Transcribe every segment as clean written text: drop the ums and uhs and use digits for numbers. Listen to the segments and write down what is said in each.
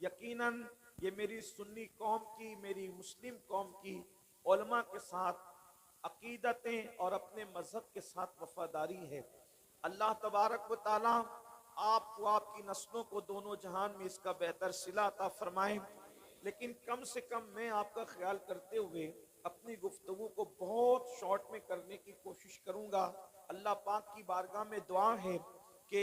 यकीनन ये मेरी सुन्नी कौम की, मेरी मुस्लिम कौम की उलमा के साथ अकीदतें और अपने मजहब के साथ वफादारी है। अल्लाह तबारक व तआला आपको, आपकी नस्लों को दोनों जहान में इसका बेहतर सिला अता फरमाए। लेकिन कम से कम मैं आपका ख्याल करते हुए अपनी गुफ्तगू को बहुत शॉर्ट में करने की कोशिश करूंगा। अल्लाह पाक की बारगाह में दुआ है कि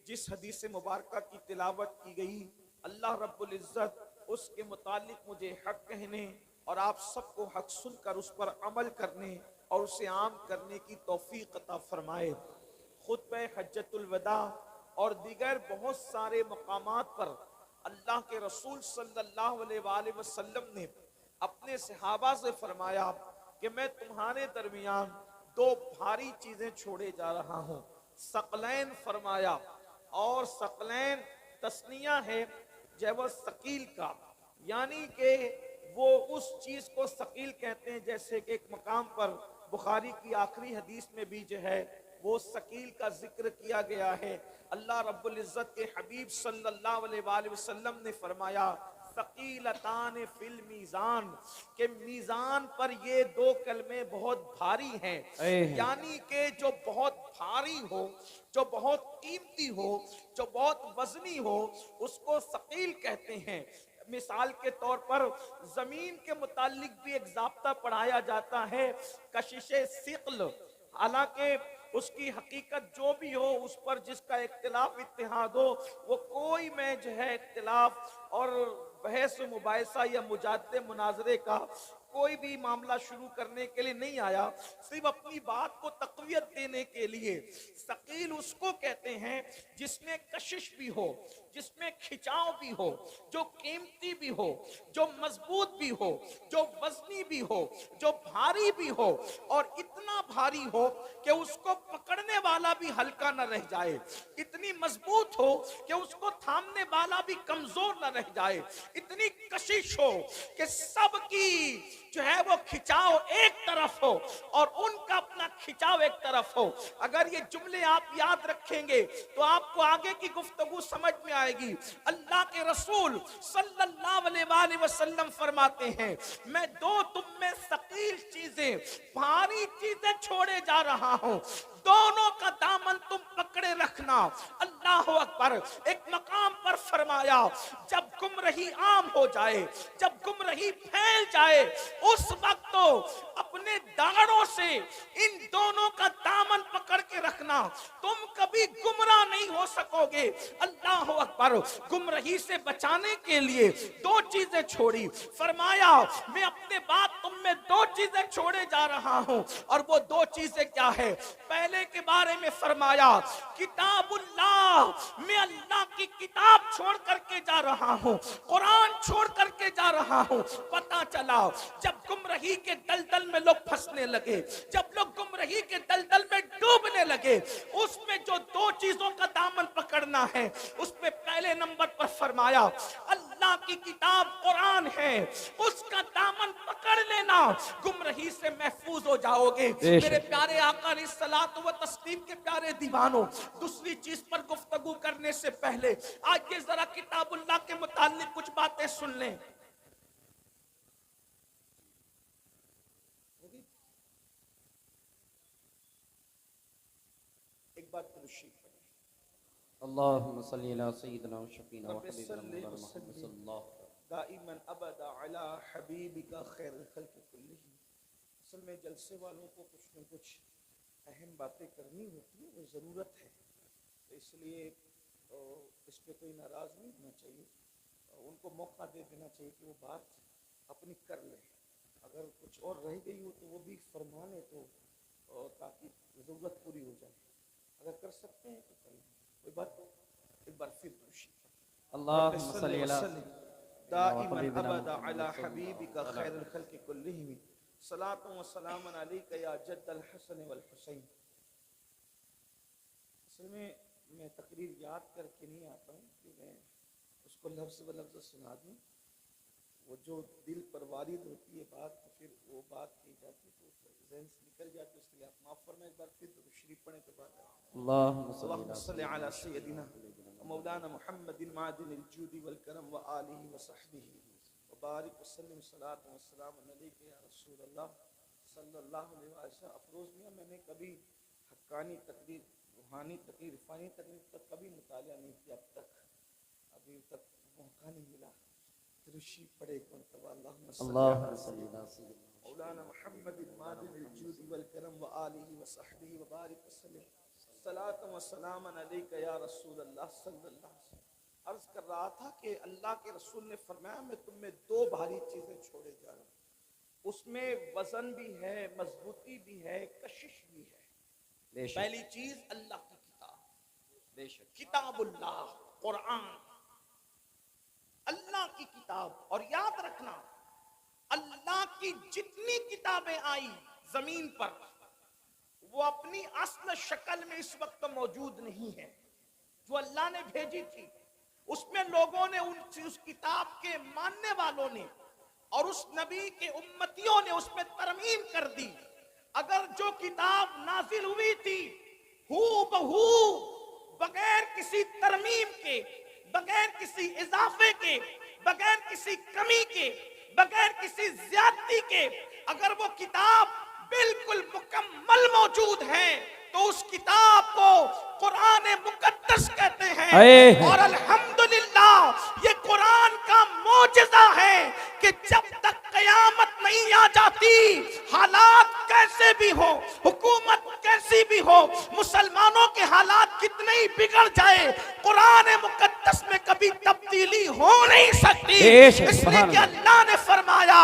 जिस हदीस मुबारक की तिलावत की गई, अल्लाह रब्बुल इज्जत उसके मुतालिक मुझे हक कहने और आप सबको हक सुनकर उस पर अमल करने और उसे आम करने की तौफीक अता फरमाए। खुतबा हज्जतुल वदा और दीगर बहुत सारे मकामात पर अल्लाह के रसूल सल्लल्लाहु अलैहि वसल्लम ने अपने सहाबा से फरमाया कि मैं तुम्हारे दरमियान दो भारी चीजें छोड़े जा रहा हूं। सकलैन फरमाया, और सकलैन तस्निया है जैव सकील का, यानी कि वो उस चीज को सकील कहते हैं। जैसे कि एक मकाम पर बुखारी की आखिरी हदीस में भी जो है वो सकील का जिक्र किया गया है। अल्लाह रब्बुल इज्जत के हबीब सल्लल्लाहु अलैहि वसल्लम ने फरमाया, सकीलतान फिल मीजान, के मीजान पर ये दो कलमे बहुत भारी हैं। यानी कि जो बहुत भारी हो, जो बहुत कीमती हो, जो बहुत वजनी हो, उसको सकील कहते हैं। मिसाल के तौर पर जमीन के मुतालिक भी एक जाब्ता पढ़ाया जाता है, कशिशे सिक्ल। हालांकि उसकी हकीकत जो भी हो, उस पर जिसका इख्तिलाफ इत्तेहाद हो, वो कोई में जो है इख्तिलाफ और बहस मुबाहिसा या मुजादले मुनाजरे का कोई भी मामला शुरू करने के लिए नहीं आया, सिर्फ अपनी बात को तकवीत देने के लिए। सकील उसको कहते हैं जिसमें कशिश भी हो, जिसमें खिंचाव भी हो, जो कीमती भी हो, जो मजबूत भी हो, जो वजनी भी हो, जो भारी भी हो, और इतना भारी हो कि उसको पकड़ने वाला भी हल्का न रह जाए, इतनी मजबूत हो कि उसको थामने वाला भी कमजोर न रह जाए, इतनी कशिश हो कि सबकी जो है वो खिंचाव एक तरफ हो और उनका अपना खिंचाव एक तरफ हो। अगर ये जुमले आप याद रखेंगे तो आपको आगे की गुफ्तगू समझ में आएगी। अल्लाह के रसूल सल्लल्लाहु अलैहि वसल्लम फरमाते हैं, मैं दो तुम में सकील चीजें, भारी चीजें छोड़े जा रहा हूं, दोनों का दामन तुम पकड़े रखना। अल्लाह अकबर। एक मकाम पर फरमाया, जब गुमराही आम हो जाए, जब गुमराही फैल जाए, उस वक्त तो अपने दाढ़ों से इन दोनों का दामन पकड़ के रखना, तुम कभी गुमराह नहीं हो सकोगे। अल्लाह अकबर। गुमराही से बचाने के लिए दो चीजें छोड़ी, फरमाया मैं अपने बाद तुम में दो चीजें छोड़े जा रहा हूं, और वो दो चीजें क्या है? पहले के बारे में फरमाया, किताबुल्लाह, मैं अल्लाह की किताब छोड़ करके जा रहा हूं, कुरान छोड़ करके जा रहा हूं। पता चला जब गुमराही के दलदल में लोग फंसने लगे, जब लोग गुमराही के दलदल में डूबने लगे, उसमें जो दो चीजों का दामन पकड़ना है, उसमें पहले नंबर पर फरमाया अल्लाह की किताब कुरान है, उसका दामन पकड़ लेना, गुमराही से महफूज हो जाओगे। मेरे प्यारे आका सलात व तस्लीम के प्यारे दीवानों, दूसरी चीज पर गुफ्तगू करने से पहले आज ये जरा किताबुल्लाह के मुताल्लिक कुछ बातें सुन लें। एक बात अल्लाहुम्मा सल्ली अला सय्यिदिना व शफीना व हबीबिना मौलाना मुहम्मद सल्लल्लाहु दाइमन अबदा अला हबीबिका खैरुल खल्क़ि कुल्लिहिम। असल में जलसे वालों को कुछ न कुछ अहम बातें करनी होती है, वो ज़रूरत है, तो इसलिए इस पर कोई नाराज़ नहीं होना चाहिए, उनको मौका दे देना चाहिए कि वो बात अपनी कर ले। अगर कुछ और रह गई हो तो वो भी फरमा लें, तो ताकि ज़रूरत पूरी हो जाए। अगर कर सकते हैं तो करें, कोई बात। एक बार फिर अल्लाहुम्मा सल्ली अला दाइमन अबदा अला हबीबिका खैरुल खल्क़ि कुल्लिहिम सलातु व सलामुन अलैका या जद्दल हसन वल हुसैन। असल में मैं तकरीर याद करके नहीं आता हूँ कि मैं उसको लफ्ज़ ब लफ्ज़ सुना दूँ, वो जो दिल पर वारिद होती है बात तो फिर वो बात की जाती है तो जहन से निकल जाती है, इसलिए आप माफ फरमाएं। एक बार फिर दुरूद शरीफ पढ़ने के बाद अल्लाहुम्मा सल्ली अला सय्यदिना मौलाना मुहम्मदिन मादिनिल जूदी वल करम व आलिहि व सहबिहि व बारिक व सल्लिम सलात व सलाम अलैका या रसूल अल्लाह सल्लल्लाहु अलैहि वसल्लम। अफरोज मियां, मैंने कभी हक्कानी तकरीर, रूहानी तकरीर, इरफानी तकरीर तक कभी मुतालिया नहीं किया अब तक, अभी तक मौका नहीं मिला। दुरूद पढ़े कौन मौलाना मुहम्मदिन मादिनिल जूदी वल करम व आलिहि व सहबिहि व बारिक व सल्लिम सलात व सलाम अलैका या रसूल अल्लाह सल्लल्लाहु अलैहि वसल्लम। अर्ज कर रहा था कि अल्लाह के रसूल ने फरमाया मैं तुम में दो भारी चीजें छोड़े जा रहा हूँ, उसमें वजन भी है, मजबूती भी है, कशिश भी है। पहली चीज अल्लाह की किताब, किताबुल्लाह, कुरान, अल्लाह की किताब। और याद रखना अल्लाह की जितनी किताबें आई जमीन पर वो अपनी असल शक्ल में इस वक्त मौजूद नहीं है। जो अल्लाह ने भेजी थी उसमें लोगों ने उस किताब के मानने वालों ने और उस नबी के उम्मतियों ने उसमें तरमीम कर दी। अगर जो किताब नाजिल हुई थी हू बहू, बगैर किसी तरमीम के, बगैर किसी इजाफे के, बगैर किसी कमी के, बगैर किसी ज्यादती के, अगर वो किताब बिल्कुल मुकम्मल मौजूद है तो उस किताब को कुरान मुकद्दस कहते हैं। और अल्हम्दुलिल्लाह ये कुरान का मोजज़ा है कि जब तक कयामत नहीं आ जाती, हालात कैसे भी हो, हुकूमत कैसी भी हो, मुसलमानों के हालात कितने ही बिगड़ जाए, कुरान मुकद्दस में कभी तब्दीली हो नहीं सकती। इसलिए कि अल्लाह ने फरमाया,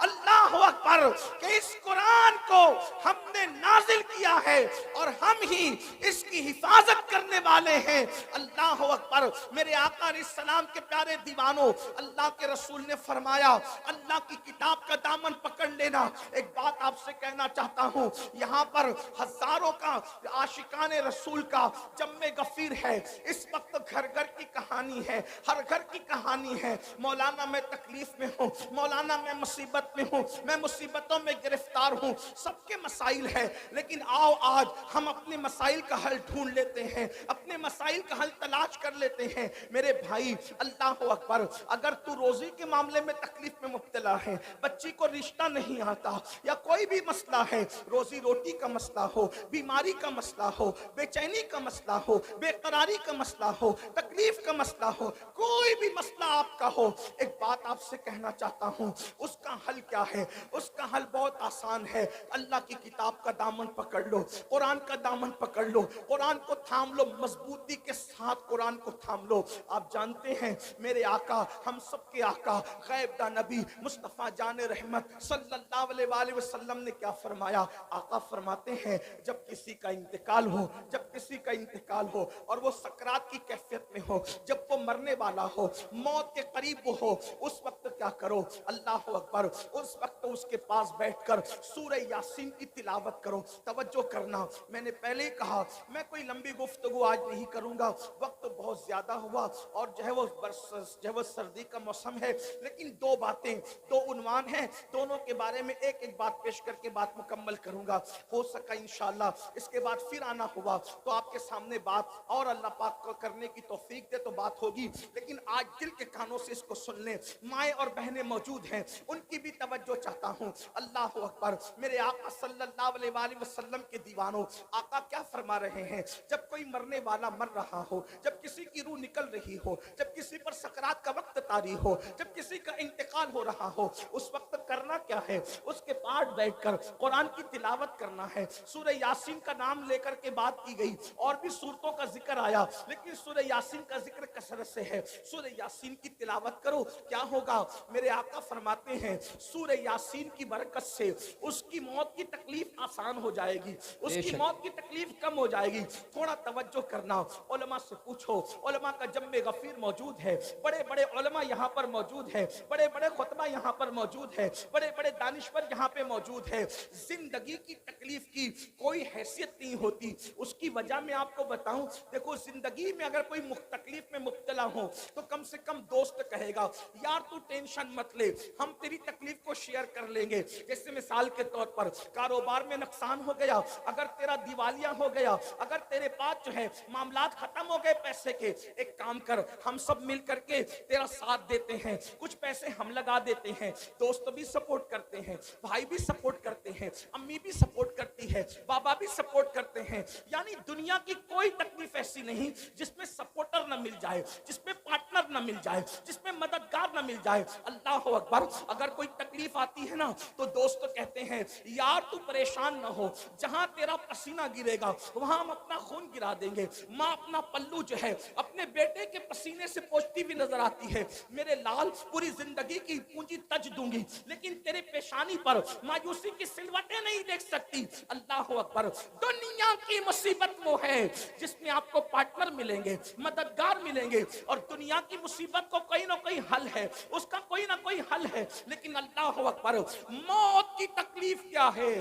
अल्लाह अकबर, कि इस कुरान को हमने नाजिल किया है और हम ही इसकी हिफाजत करने वाले हैं। अल्लाह अकबर। मेरे आका अलैहिस्सलाम के प्यारे दीवानों, अल्लाह के रसूल ने फरमाया अल्लाह की किताब का दामन पकड़ लेना। एक बात आपसे कहना चाहता हूँ, यहाँ पर हजारों का आशिकाने रसूल का जम्मे गफीर है। इस वक्त घर घर की कहानी है, हर घर की कहानी है। मौलाना मैं तकलीफ में हूँ, मौलाना मैं मुसीबत में हूँ, मैं मुसीबतों में गिरफ्तार हूँ, सबके मसाइल है। लेकिन आओ आज हम अपने मसाइल का हल ढूंढ लेते हैं, अपने मसाइल का हल तलाश कर लेते हैं। मेरे भाई अल्लाह अकबर, अगर तू रोजी के मामले में तकलीफ में मुब्तला है, बच्ची को रिश्ता नहीं आता या कोई भी मसला है, रोजी रोटी का मसला हो, बीमारी का मसला हो, बेचैनी का मसला हो, बेकरारी का मसला हो, तकलीफ का मसला हो, कोई भी मसला आपका हो, एक बात आपसे कहना चाहता हूँ, उसका हल क्या है? उसका हल बहुत आसान है। अल्लाह की किताब का दामन पकड़ लो, कुरान का दामन पकड़ लो, कुरान को थाम लो, मजबूती के साथ कुरान को थाम लो। आप जानते हैं मेरे आका, हम सबके आका गैबदा नबी मुस्तफ़ा जाने रहमत सल्लल्लाहु अलैहि वसल्लम ने क्या फरमाया? आका फरमाते हैं जब किसी का इंतकाल हो, जब किसी का इंतकाल हो और वो सकरात की कैफियत में हो, जब वो मरने वाला हो, मौत के करीब हो, उस वक्त क्या करो? अल्लाह अकबर, उस वक्त उसके पास बैठकर सूरह यासीन की तिलावत करो। तवज्जो करना, मैंने पहले ही कहा मैं कोई लंबी गुफ्तगू आज नहीं करूंगा, वक्त बहुत ज्यादा हुआ और जो है वो सर्दी का मौसम है। लेकिन दो बातें, दो उन्वान हैं, दोनों के बारे में एक एक बात पेश करके बात मुकम्मल करूंगा। हो सका इंशाअल्लाह इसके बाद फिर आना हुआ तो आपके सामने बात और अल्लाह पाक को करने की तौफीक दे तो बात होगी। लेकिन आज दिल के कानों से इसको सुन लें। माए और बहनें मौजूद हैं, उनकी भी तवज्जो चाहता हूँ। अल्लाह अकबर। मेरे आका सल्लल्लाहु अलैहि वसल्लम के दीवानों, आका क्या फरमा रहे हैं? जब कोई मरने वाला मर रहा हो, जब किसी की रूह निकल रही हो, जब किसी पर सकरात का वक्त तारी हो, जब किसी का इंतकाल हो रहा हो, उस वक्त करना क्या है? उसके पास बैठकर कुरान की तिलावत करना है। सूरह यासीन का नाम लेकर के बात की गई, और भी सूरतों का जिक्र आया, लेकिन सूरह यासीन का जिक्र कसरत से है। सूरह यासीन की तिलावत करो, क्या होगा? मेरे आका फरमाते हैं सूरह यासीन की बरकत से उसकी मौत की तकलीफ आसान हो जाएगी, उसकी मौत मौत की तकलीफ कम हो जाएगी। थोड़ा तवज्जो करना, उलमा से पूछो, उलमा का जम्मे गफीर मौजूद है, बड़े बड़े उलमा यहाँ पर मौजूद है, बड़े बड़े खुतबा यहाँ पर मौजूद है, बड़े बड़े दानिश्वर यहाँ पे मौजूद है। जिंदगी की तकलीफ की कोई हैसियत नहीं होती। उसकी वजह मैं आपको बताऊं, देखो जिंदगी में अगर कोई तकलीफ में मुब्तला हो तो कम से कम दोस्त कहेगा यार तू टेंशन मत ले, हम तेरी तकलीफ को शेयर कर लेंगे। जैसे मिसाल के तौर पर कारोबार में नुकसान हो गया, अगर तेरा दिवालिया हो गया, अगर तेरे पास जो है मामलात खत्म हो गए पैसे के, एक काम कर, हम सब मिल करके तेरा साथ देते हैं, कुछ पैसे हम लगा देते हैं। दोस्त भी सपोर्ट करते हैं, भाई भी सपोर्ट करते हैं, अम्मी भी सपोर्ट करती है, बाबा भी सपोर्ट करते हैं। यानी दुनिया की कोई तकलीफ ऐसी नहीं जिसमें सपोर्टर ना मिल जाए, जिसमें पार्टनर ना मिल जाए, जिसमें मददगार ना मिल जाए। अल्लाह अकबर। अगर कोई तकलीफ आती है ना तो दोस्त कहते हैं यार तू परेशान ना हो, जहां तेरा पसीना गिरेगा वहां हम अपना खून गिरा देंगे। माँ अपना पल्लू जो है अपने बेटे के पसीने से पोंछती हुई नजर आती है, मेरे लाल पूरी जिंदगी की पूंजी तज दूंगी लेकिन तेरे पेशानी पर मायूसी की सिलवटें नहीं देख सकती। अल्लाह अकबर। दुनिया की मुसीबत वो है जिसमें आपको पार्टनर मिलेंगे, मददगार मिलेंगे, और दुनिया की मुसीबत को कोई ना कोई हल है, उसका कोई ना कोई हल है। लेकिन अल्लाह अकबर, मौत की तकलीफ क्या है,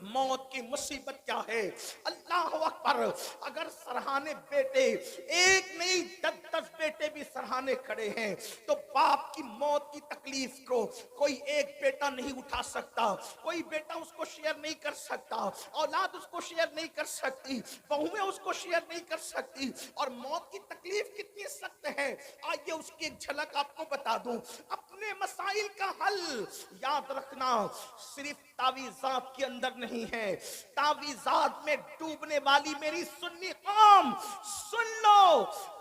मौत की मुसीबत क्या है। अल्लाह अकबर। अगर सरहाने बेटे एक नहीं 10-10 बेटे भी सरहाने खड़े हैं तो बाप की मौत की तकलीफ को कोई एक बेटा नहीं उठा सकता, कोई बेटा उसको शेयर नहीं कर सकता, औलाद उसको शेयर नहीं कर सकती, बहुएं उसको शेयर नहीं कर सकती। और मौत की तकलीफ कितनी सख्त है, आइए उसकी एक झलक आपको बता दूं। अपने मसाइल का हल याद रखना सिर्फ तावीज़ात के अंदर नहीं है। तावीज़ात में डूबने वाली मेरी सुन्नी कौम सुन लो,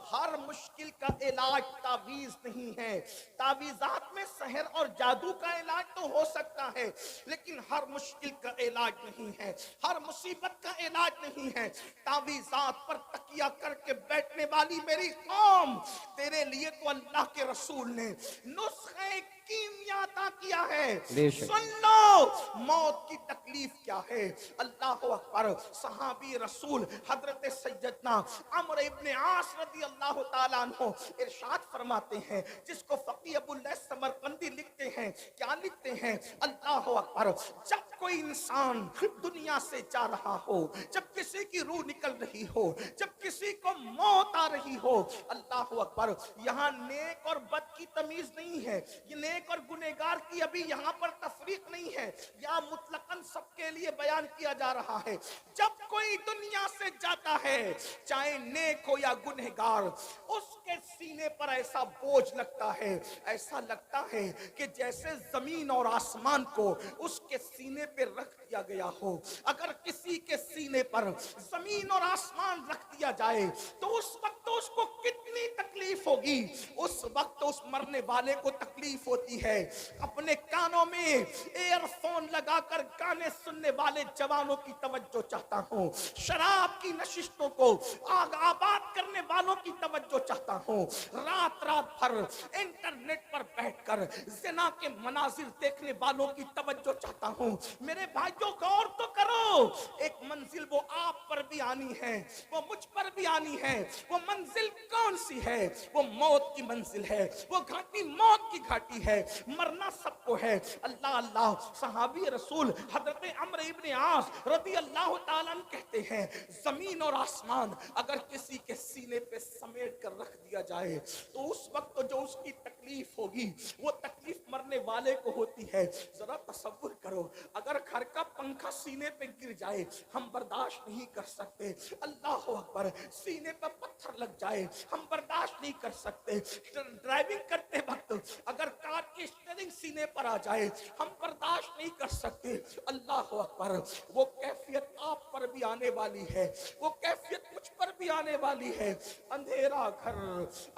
हर मुश्किल का इलाज तावीज़ नहीं है। तावीज़ात में सहर और जादू का इलाज तो हो सकता है लेकिन हर मुश्किल का इलाज नहीं है, हर मुसीबत का इलाज नहीं है। तावीज़ात पर तकिया करके बैठने वाली मेरी कौम, तेरे लिए तो अल्लाह के रसूल ने नुस्खे कीमिया अता किया है। सुन लो मौत की तकलीफ क्या है। अल्लाह अकबर। सहाबी रसूल हजरत सैयदना अम्र इब्न आस रज़ी अल्लाह ताला अन्हु इरशाद फरमाते हैं, जिसको फकीह अबुल लैस समरकंदी लिखते हैं, क्या लिखते हैं, अल्लाह अकबर, जब कोई इंसान दुनिया से जा रहा हो, जब किसी की रूह निकल रही हो, जब किसी को मौत आ रही हो, अल्लाह अकबर, यहाँ नेक और बद की तमीज नहीं है, ये नेक और गुनहगार की अभी यहाँ पर तफरीक नहीं है, या मुतलकन सबके लिए बयान किया जा रहा है। जब कोई दुनिया से जाता है चाहे नेक हो या गुनहगार, उसके सीने पर ऐसा बोझ लगता है, ऐसा लगता है कि जैसे जमीन और आसमान को उसके सीने पे रख दिया गया हो। अगर किसी के सीने पर जमीन और आसमान रख दिया जाए तो उस वक्त तो उसको कितनी तकलीफ होगी। उस वक्त तो उस मरने वाले को तकलीफ होती है। अपने कानों में एयरफोन लगाकर गाने सुनने वाले जवानों की तवज्जो चाहता हूँ, शराब की नशिस्तों को आग आबाद करने वालों की तवज्जो चाहता हूँ, रात रात भर इंटरनेट पर बैठकर ज़िना के मनाजिर देखने वालों की तवज्जो चाहता हूँ। मेरे भाइयों गौर तो करो, एक मंजिल वो आप पर भी आनी है, वो मुझ पर भी आनी है। वो मंजिल कौन सी है? वो मौत की मंजिल है, वो घाटी मौत की घाटी है। मरना सबको है। अल्लाह अल्लाह। सहाबी रसूल हजरत अम्र इब्न आस रज़ी अल्लाह ताला अन्हु कहते हैं, जमीन और आसमान अगर किसी के सीने पे समेट कर रख दिया जाए तो उस वक्त जो उसकी तकलीफ होगी वो तकलीफ मरने वाले को होती है। जरा तसव्वुर करो, अगर घर का पंखा सीने पे गिर जाए हम बर्दाश्त नहीं कर सकते। अल्लाह अकबर। सीने पे पत्थर लग जाए हम बर्दाश्त नहीं कर सकते। ड्राइविंग करते वक्त अगर कार की स्टीयरिंग सीने पर आ जाए हम बर्दाश्त नहीं कर सकते। अल्लाह अकबर। वो कैफियत आप पर भी आने वाली है, वो कैफियत मुझ पर भी आने वाली है। अंधेरा घर,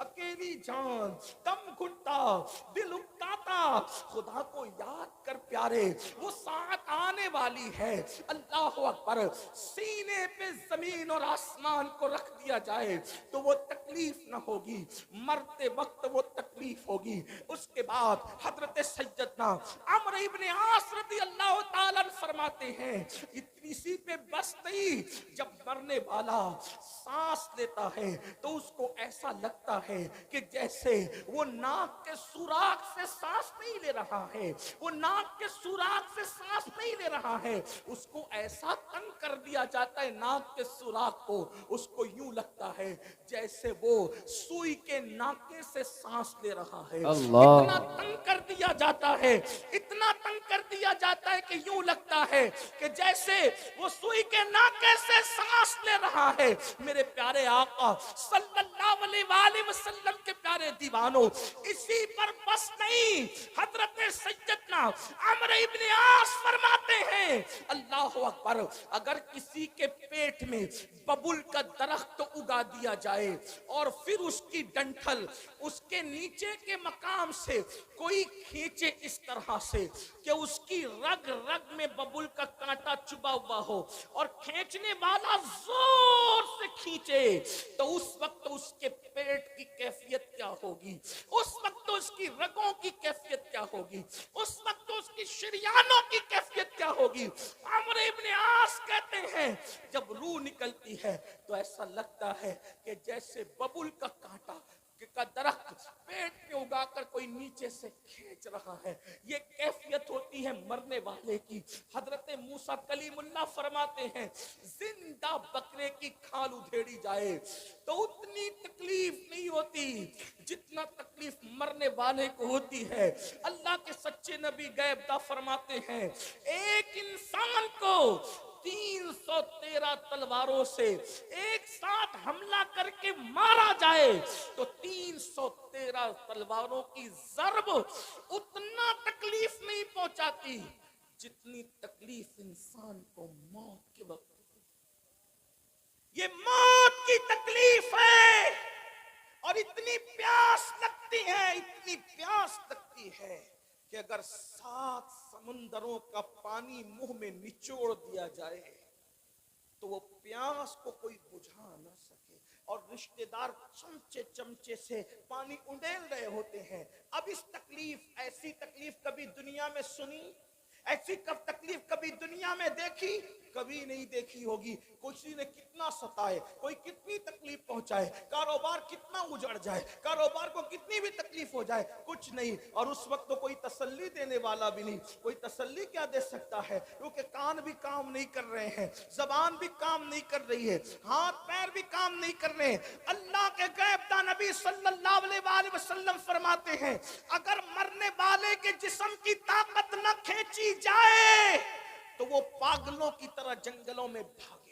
अकेली जान, दम घुटता, दिल उकताता, खुदा को याद कर प्यारे, वो साथ आने वाली है। अल्लाह अकबर। सीने पे जमीन और आसमान को रख दिया जाए तो वो तकलीफ ना होगी, मरते वक्त वो तकलीफ तकलीफ होगी। उसके बाद हजरत सैयदना अम्र इब्न आस रज़ी अल्लाह ताला अन्हु फरमाते हैं, इतनी सी पे बस नहीं, जब मरने वाला सांस लेता है तो उसको ऐसा लगता है कि जैसे वो नाक के सुराख से सांस नहीं ले रहा है, वो नाक के सुराख से सांस नहीं ले रहा है, उसको ऐसा तंग कर दिया जाता है नाक के सुराख को, उसको यूं लगता है जैसे वो सुई के नाके से सांस ले रहा है। अल्लाह। इतना तंग कर दिया जाता है, इतना तंग कर दिया जाता है कि यूं लगता है कि जैसे वो सुई के नाके से सांस ले रहा है। मेरे प्यारे आका सल्लल्लाहु अलैहि वसल्लम के प्यारे दीवानों, इसी पर बस नहीं, हजरत सैयदना अम्र इब्न आस फरमाते हैं, अल्लाह अकबर, अगर किसी के पेट में बबुल का दरख्त उगा दिया जाए और फिर उसकी डंठल उसके नीचे के मकाम से कोई खींचे इस तरह से कि उसकी रग रग में बबुल का कांटा चुभा हुआ हो और खींचने वाला जोर से खींचे, तो उस वक्त उसके पेट की कैफियत क्या होगी, उस वक्त उसकी रगों की कैफियत क्या होगी, उस वक्त उसकी शरियानों की कैफियत क्या होगी। अम्र इब्न आस कहते हैं, जब रूह निकलती है तो ऐसा लगता है कि जैसे बबुल का कांटा का दरख्त पेट में उगाकर कोई नीचे से खींच रहा है। ये कैफियत होती है मरने वाले की। हजरत मूसा कलीमुल्लाह फरमाते हैं, जिंदा बकरे की खाल उधेड़ी जाए तो उतनी तकलीफ नहीं होती जितना तकलीफ मरने वाले को होती है। अल्लाह के सच्चे नबी गैबदा फरमाते हैं, एक इंसान को 313 तलवारों से एक साथ हमला करके मारा जाए तो 313 तलवारों की ज़रब उतना तकलीफ नहीं पहुंचाती जितनी तकलीफ इंसान को मौत के वक्त। ये मौत की तकलीफ है और इतनी प्यास लगती है, इतनी प्यास लगती है कि अगर 7 समुंदरों का पानी मुंह में निचोड़ दिया जाए तो वो प्यास को कोई बुझा ना सके। और रिश्तेदार चमचे चमचे से पानी उंडेल रहे होते हैं। अब इस तकलीफ, ऐसी तकलीफ कभी दुनिया में सुनी, ऐसी कब तकलीफ कभी दुनिया में देखी? कभी नहीं देखी होगी। किसी ने कितना सताए, कोई कितनी तकलीफ पहुंचाए, कारोबार कितना उजड़ जाए, कारोबार को कितनी भी तकलीफ हो जाए, कुछ नहीं। और उस वक्त तो कोई तसल्ली देने वाला भी नहीं। कोई तसल्ली क्या दे सकता है, क्योंकि कान भी काम नहीं कर रहे हैं, जबान भी काम नहीं कर रही है, हाथ पैर भी काम नहीं कर रहे हैं। अल्लाह के गैबदा नबी सल्लल्लाहु अलैहि वसल्लम फरमाते हैं, अगर मरने वाले के जिस्म की ताकत न खींची जाए तो वो पागलों की तरह जंगलों में भागे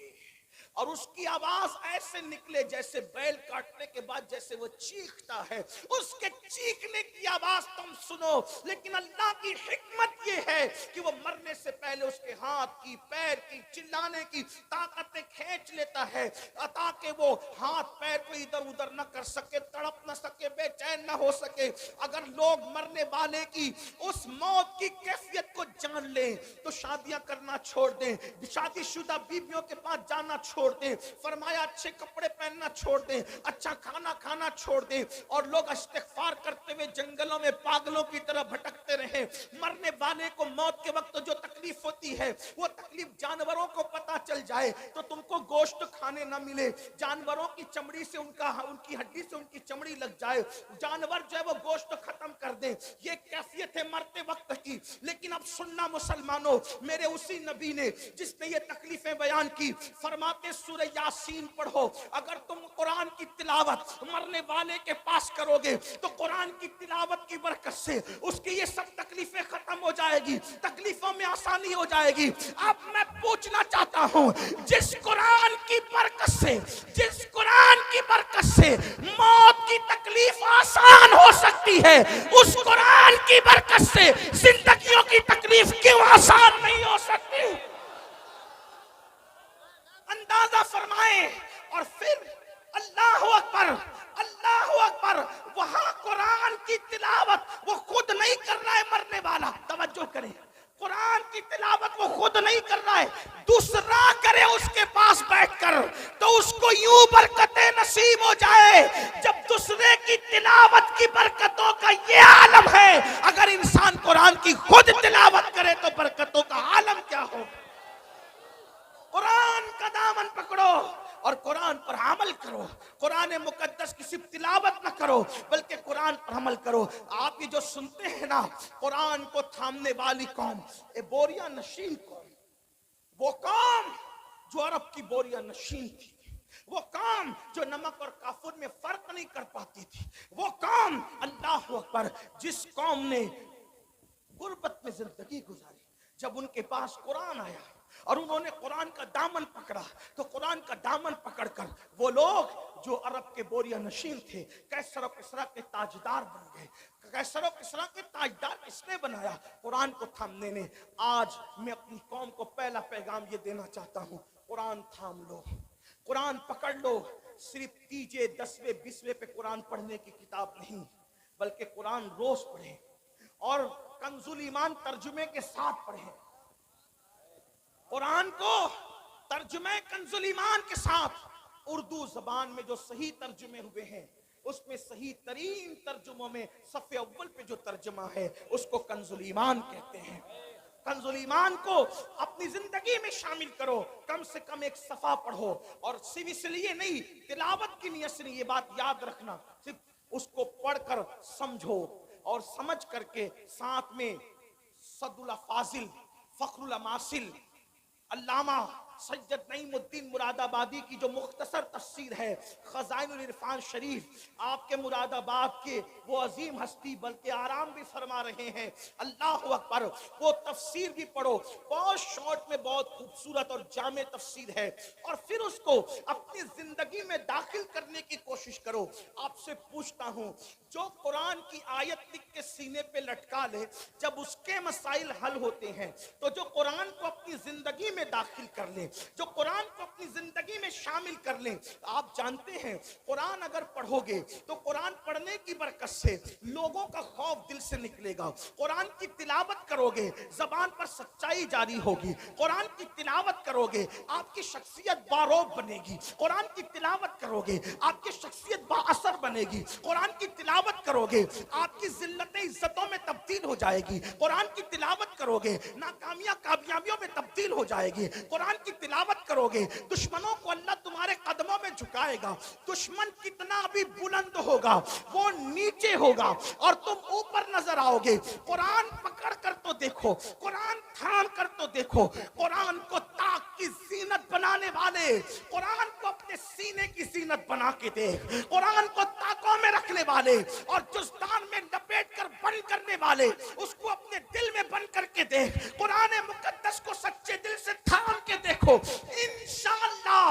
और उसकी आवाज ऐसे निकले जैसे बैल काटने के बाद जैसे वो चीखता है, उसके चीखने की आवाज तुम सुनो। लेकिन अल्लाह की हिकमत ये है कि वो मरने से पहले उसके हाथ की, पैर की, चिल्लाने की ताकतें खींच लेता है ताकि वो हाथ पैर को इधर उधर न कर सके, तड़प न सके, बेचैन न हो सके। अगर लोग मरने वाले की उस मौत की कैफियत को जान लें तो शादियां करना छोड़ दें, शादीशुदा बीवियों के पास जाना छोड़ दें, फरमाया अच्छे कपड़े पहनना छोड़ दें, अच्छा खाना खाना छोड़ दें और लोग इस्तिग़फ़ार करते हुए जंगलों में पागलों की तरह भटकते रहे। मरने वाले को मौत के वक्त जो तकलीफ होती है वो तकलीफ जानवरों को पता चल जाए तो तुमको गोश्त खाने न मिले, जानवरों की चमड़ी से उनकी हड्डी से उनकी चमड़ी लग जाए, जानवर जो है वो गोश्त खत्म कर दे, ये कैफियत है मरते वक्त की। लेकिन अब सुनना मुसलमानों, मेरे उसी नबी ने जिसने ये तकलीफें बयान की, फरमाते सूरह यासीन पढ़ो। अगर तुम कुरान की तिलावत मरने वाले के पास करोगे तो कुरान की तिलावत की बरकत से उसकी ये सब तकलीफें खत्म हो जाएगी, तकलीफों में आसानी हो जाएगी। अब मैं पूछना चाहता हूं, जिस कुरान की बरकत से, जिस कुरान की बरकत से मौत की तकलीफ आसान हो सकती है, उस कुरान की बरकत से जिंदगियों की तकलीफ क्यों आसान नहीं हो सकती? अंदाजा फरमाए। और फिर अल्लाह अकबर, अल्लाह अकबर, वहां कुरान की तिलावत वो खुद नहीं कर रहा है मरने वाला, तवज्जो करें, कुरान की तिलावत वो खुद नहीं कर रहा है, दूसरा करे उसके पास बैठकर तो उसको यूं बरकतें नसीब हो जाए। जब दूसरे की तिलावत की बरकतों का ये आलम है, अगर इंसान कुरान की खुद तिलावत करे तो बरकतों का आलम क्या हो। कुरान का दामन पकड़ो और कुरान पर अमल करो। कुरान मुकद्दस की सिर्फ तिलावत न करो बल्कि कुरान पर अमल करो। आप ये जो सुनते हैं ना, कुरान को थामने वाली कौम, ए बोरिया नशीन कौम, वो कौम जो अरब की बोरिया नशीन थी, वो कौम जो नमक और काफुर में फर्क नहीं कर पाती थी, वो कौम, अल्लाह अकबर, जिस कौम ने गुर्बत में जिंदगी गुजारी, जब उनके पास कुरान आया और उन्होंने कुरान का दामन पकड़ा, तो कुरान का दामन पकड़कर वो लोग जो अरब के बोरिया नशीन थे, कैसर और किसरा के ताजदार बन गए। कैसर और किसरा के ताजदार किसने बनाया? कुरान को थामने ने। आज मैं अपनी कौम को पहला पैगाम ये देना चाहता हूँ, कुरान थाम लो, कुरान पकड़ लो। सिर्फ तीजे 10वें 20वें पे कुरान पढ़ने की किताब नहीं, बल्कि कुरान रोज पढ़े और कंजुल ईमान तर्जुमे के साथ पढ़े। कुरान को तर्जुमे कंजुल ईमान के साथ, उर्दू जबान में जो सही तर्जुमे हुए हैं उसमें सही तरीन तर्जुमों में सफ़े अव्वल पे जो तर्जुमा है उसको कंजुल ईमान कहते हैं। कंजुल ईमान को अपनी जिंदगी में शामिल करो, कम से कम एक सफा पढ़ो, और सिर्फ इसलिए नहीं, तिलावत की नियत से नहीं, ये बात याद रखना, सिर्फ उसको पढ़कर समझो और समझ करके साथ में सदुल्ला फाजिल, फखरुल मासिल, अल्लामा सैयद नईमुद्दीन मुरादाबादी की जो मुख्तसर तफसीर है खजाइनुल इरफान शरीफ, आपके मुरादाबाद के वो अजीम हस्ती बल्कि आराम भी फरमा रहे हैं, अल्लाह अकबर, वो तफसीर भी पढ़ो, बहुत शॉर्ट में बहुत खूबसूरत और जामे तफसीर है, और फिर उसको अपनी जिंदगी में दाखिल करने की कोशिश करो। आपसे पूछता हूँ, जो कुरान की आयत लिख के सीने पे लटका ले, जब उसके मसाइल हल होते हैं, तो जो कुरान को अपनी जिंदगी में दाखिल कर ले, जो कुरान को अपनी जिंदगी में शामिल कर ले, आप जानते हैं कुरान अगर पढ़ोगे तो कुरान पढ़ने की बरकत से लोगों का खौफ दिल से निकलेगा। कुरान की तिलावत करोगे, जबान पर सच्चाई जारी होगी। कुरान की तिलावत करोगे, आपकी शख्सियत बारोब बनेगी। कुरान की तिलावत करोगे, आपकी शख्सियत बाअसर बनेगी। कुरान की तिलावत करोगे, आपकी जिल्लतें इज्जतों में तब्दील हो जाएगी। कुरान की तिलावत करोगे, नाकामियां कामयाबियों में तब्दील हो जाएगी। कुरान की तिलावत करोगे, दुश्मनों को अल्लाह तुम्हारे कदमों में झुकाएगा। दुश्मन कितना भी बुलंद होगा वो नीचे होगा और तुम ऊपर नजर आओगे। कुरान पकड़ कर तो देखो, कुरान थाम कर तो देखो, कुरान को ताक की जीनत बनाने वाले, कुरान को अपने सीने की जीनत बना के देख, कुरान को ताकों में रखने वाले और जुस्तान में लपेट कर बंद करने वाले, उसको अपने दिल में बंद करके देख। कुरान मुकद्दस को सच्चे दिल से थाम के देखो, इंशाअल्लाह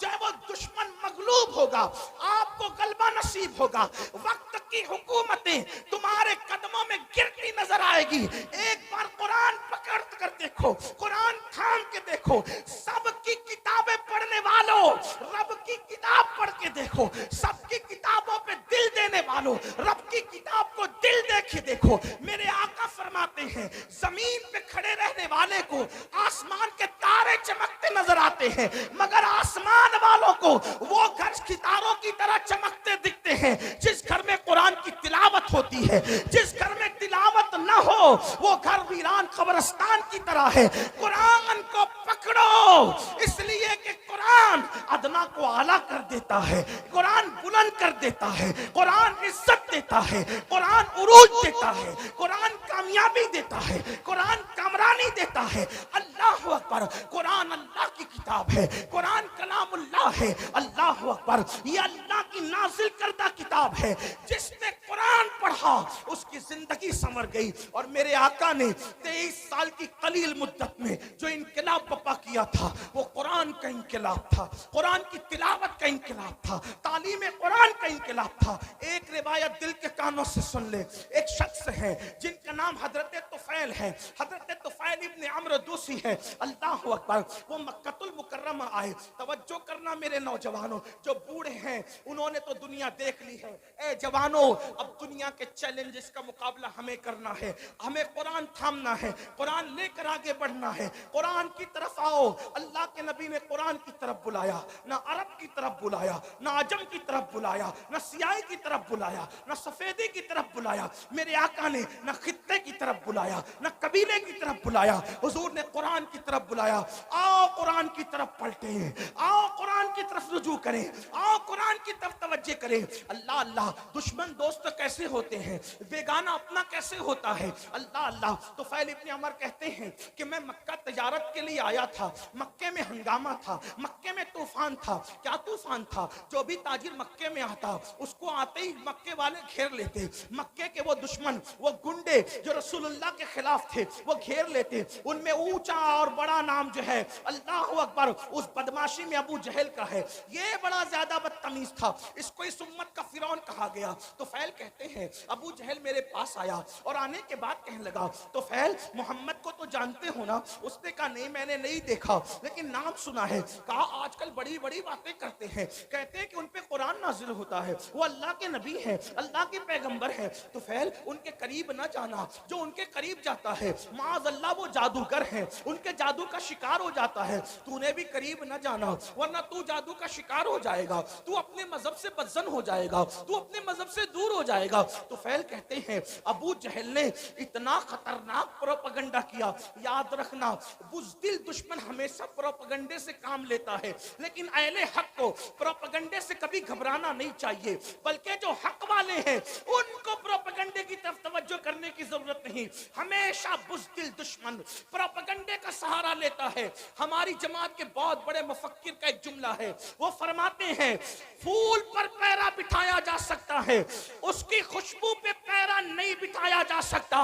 जब वो दुश्मन मगलूब होगा, आपको गलबा नसीब होगा। वक्त की हुकूमतें तुम्हारे कदमों में गिरती नजर आएगी। एक बार कुरान पकड़ कर देखो, कुरान थाम के देखो। सबकी किताबें पढ़ने वालों, रब की किताब पढ़ के देखो। सबकी किताबों पे दिल देने वालों, रब की किताब को दिल देखे देखो। मेरे आका फरमाते हैं, जमीन पे खड़े रहने वाले को आसमान के तारे चमकते नजर आते हैं, मगर आसमान वालों को वो घर सितारों की तरह चमकते दिखते हैं जिस घर में कुरान की तिलावत होती है। जिस घर में तिलावत ना हो वो घर वीरान कब्रिस्तान की तरह है। कुरान को पकड़ो, इसलिए कि कुरान अदना को आला कर देता है, कुरान बुलंद कर देता है, कुरान इज्जत देता है, कुरान उरूज देता है, कुरान कामयाबी देता है, कुरान कामरानी देता है। अल्लाह अकबर, कुरान अल्लाह की किताब है, कुरान कलामुल्लाह है। अल्लाह अकबर, ये अल्लाह की नाजिल करदा किताब है। जिसने कुरान पढ़ा उसकी जिंदगी संवर गई। और मेरे आका ने 23 साल की कलील मुद्दत में जो इनकलाब बपा किया था वो कुरान का इनकलाब था, कुरान की तिलावत का इनकलाब था, तालीम कुरान का इनकलाब था। एक रिवायत दिल के कानों से सुन ले। एक शख्स शख्स हैं जिनका नाम हजरत तुफैल है। हजरत तुफैल इब्न अम्र दूसी है। अल्लाह अकबर। वो मक्कतुल मुकर्रमा आए। तवज्जो करना मेरे नौजवानों, जो बूढ़े हैं उन्होंने तो दुनिया देख ली है। ए जवानों, अब दुनिया के चैलेंजेस का मुकाबला हमें करना है। हमें कुरान थामना है, कुरान लेकर आगे बढ़ना है। कुरान की तरफ आओ। अल्लाह के नबी ने कुरान की तरफ बुलाया, ना अरब की तरफ बुलाया, ना अजम की तरफ बुलाया, ना सियाही की तरफ बुलाया, ना सफेदी की तरफ बुलाया। मेरे आका ने ना खित्ते की तरफ बुलाया, ना कबीले की तरफ बुलाया। हुजूर ने कुरान की तरफ बुलाया। आओ कुरान की तरफ पलटे, आओ कुरान की तरफ रुजू करें, आओ कुरान की तरफ तवज्जो करें। अल्लाह अल्लाह, दुश्मन दोस्त कैसे होते हैं, बेगाना अपना कैसे होता है। अल्लाह अल्लाह। तो फैल इब्न अमर कहते हैं कि मैं मक्का तजारत के लिए आया था। मक्के में हंगामा था, मक्के में तूफान था। क्या तूफान था? जो भी ताजिर मक्के में आता उसको आते ही मक्के वाले घेर लेते। मक्के के वो दुश्मन, वो गुंडे जो रसूलुल्लाह के खिलाफ थे, वो घेर लेते। उनमें ऊंचा और बड़ा नाम जो है, अल्लाह अकबर, उस बदमाशी में अबू जहल का है। ये बड़ा ज्यादा बदतमीज था, इसको इस उम्मत का फिरौन कहा गया। तो फैल कहते हैं अबू जहल मेरे पास आया और आने के बाद कहने लगा, तो फैल मोहम्मद को तो जानते हो ना? उसने कहा नहीं, मैंने नहीं देखा, लेकिन नाम सुना है। कहा आजकल बड़ी बड़ी बातें करते हैं, कहते हैं कि उन पे कुरान नाजिल होता है, वो अल्लाह के नबी है, अल्लाह के पैगंबर है। तो फैल उनके करीब ना जाना, जो उनके करीब जाता है माज अल्लाह वो जादूगर है, उनके जादू का शिकार हो जाता है। तूने भी करीब ना जाना, वरना तू जादू का शिकार हो जाएगा, तू अपने मजहब से बदजन हो जाएगा, तू अपने मजहब से दूर हो जाएगा। तो फैल कहते हैं अबू जहल ने इतना खतरनाक प्रोपगंडा किया। याद रखना, बुज़दिल दुश्मन हमेशा प्रोपगंडे से काम लेता है, लेकिन अहले हक को प्रोपगंडे से कभी घबराना नहीं चाहिए, बल्कि जो हक वाले हैं उनको प्रोपगंडे की तरफ तवज्जो करने की जरूरत नहीं। हमेशा बुज़दिल दुश्मन प्रोपगंडे का सहारा लेता है। हमारी जमात के बहुत बड़े मुफक्किर का एक जुमला है, वो फरमाते हैं फूल पर पैरा बिठाया जा सकता है, उसकी खुशबू पे पैरा नहीं बिठाया जा सकता।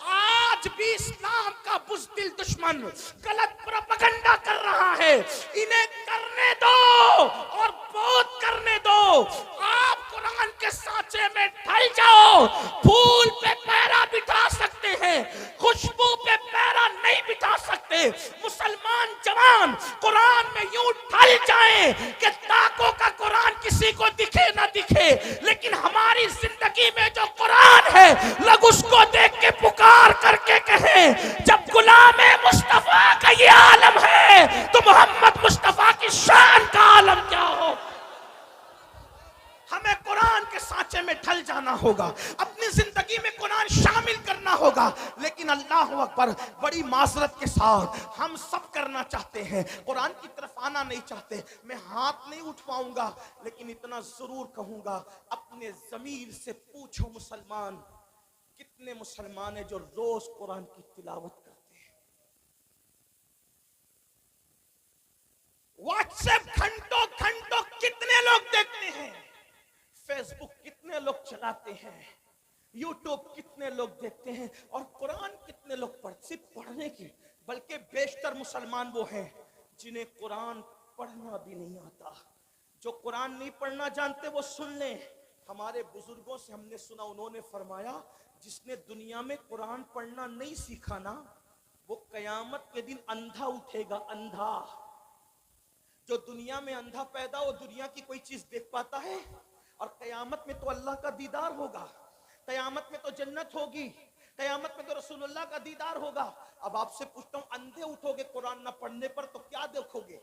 आज भी इस्लाम का बुज़दिल दुश्मन गलत प्रोपगंडा कर रहा है, इन्हें करने दो और बहुत करने दो। आप कुरान के सांचे में ढल जाओ। फूल पे पैरा बिठा सकते हैं, खुशबू पे पैरा नहीं बिठा सकते। मुसलमान जवान कुरान में यूं ढल जाएं कि ताकों का कुरान किसी को दिखे ना दिखे, लेकिन हमारी जिंदगी में जो कुरान है लोग उसको देख के पुकार करके कहें, जब गुलाम मुस्तफा का ये आलम है तो मोहम्मद मुस्तफा की शान का आलम क्या हो। हमें कुरान के सांचे में ढल जाना होगा, अपनी जिंदगी में कुरान शामिल करना होगा। लेकिन अल्लाह अकबर, बड़ी माजरत के साथ हम सब करना चाहते हैं, कुरान की तरफ आना नहीं चाहते। मैं हाथ नहीं उठवाऊंगा, लेकिन इतना जरूर कहूंगा, अपने जमीर से पूछो मुसलमान, कितने मुसलमान हैं जो रोज कुरान की तिलावत करते हैं। व्हाट्सएप घंटों घंटों कितने लोग देखते हैं, फेसबुक कितने लोग चलाते हैं, यूट्यूब कितने लोग देखते हैं, और कुरान कितने लोग सिर्फ पढ़ने की, बल्कि बेशतर मुसलमान वो हैं जिन्हें कुरान पढ़ना भी नहीं आता। जो कुरान नहीं पढ़ना जानते वो सुन लें। हमारे बुजुर्गों से हमने सुना, उन्होंने फरमाया जिसने दुनिया में कुरान पढ़ना नहीं सीखा ना, वो कयामत के दिन अंधा उठेगा, अंधा। जो दुनिया में अंधा पैदा हो, दुनिया की कोई चीज देख पाता है, और कयामत में तो अल्लाह का दीदार होगा, कयामत में तो जन्नत होगी, कयामत में तो रसूलुल्लाह का दीदार होगा। अब आपसे पूछता हूं, अंधे उठोगे कुरान न पढ़ने पर तो क्या देखोगे,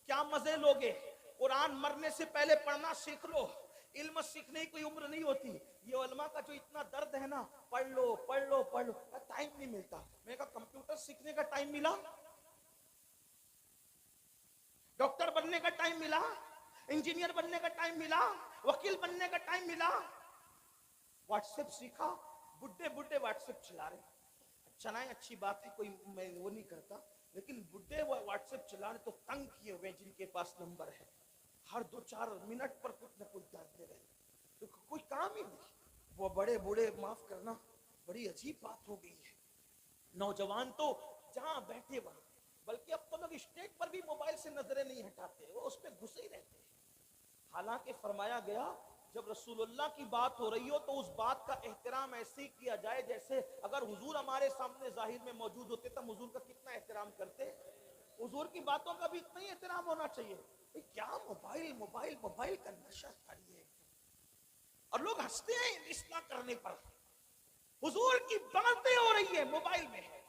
क्या मजे लोगे? कुरान मरने से पहले पढ़ना सीख लो। इल्म सीखने की कोई उम्र नहीं होती। ये उलमा का जो इतना दर्द है ना, पढ़ लो पढ़ लो पढ़ लो, टाइम नहीं मिलता। मैंने कहा कंप्यूटर सीखने का टाइम मिला, डॉक्टर बनने का टाइम मिला, इंजीनियर बनने का टाइम मिला, वकील बनने का टाइम मिला। व्हाट्सएप सीखा, बुड्ढे बुड्ढे व्हाट्सएप चला रहे। चलाएं, अच्छी बात है, कोई मैं वो नहीं करता, लेकिन बुड्ढे व्हाट्सएप चला रहे तो तंग किए हुए जिनके पास नंबर है, हर 2-4 मिनट पर कुछ न कुछ डालते रहे, तो कोई काम ही नहीं। वो बड़े बूढ़े, माफ करना, बड़ी अजीब बात हो गई है। नौजवान तो जहां बैठे वहां, बल्कि अब तो लोग स्टेज पर भी मोबाइल से नजरें नहीं हटाते, वो उस पर घुसे ही रहते हैं। हालांकि फरमाया गया जब रसूलुल्लाह की बात हो रही हो तो उस बात का एहतराम ऐसे ही किया जाए जैसे अगर हुजूर हमारे सामने जाहिर में मौजूद होते तो हुजूर का कितना एहतराम करते। हुजूर की बातों का भी इतना ही एहतराम होना चाहिए। क्या मोबाइल मोबाइल मोबाइल का नशा छाड़ी है और लोग हंसते हैं इस्लाह करने पर। हुजूर की बातें हो रही है, मोबाइल में है,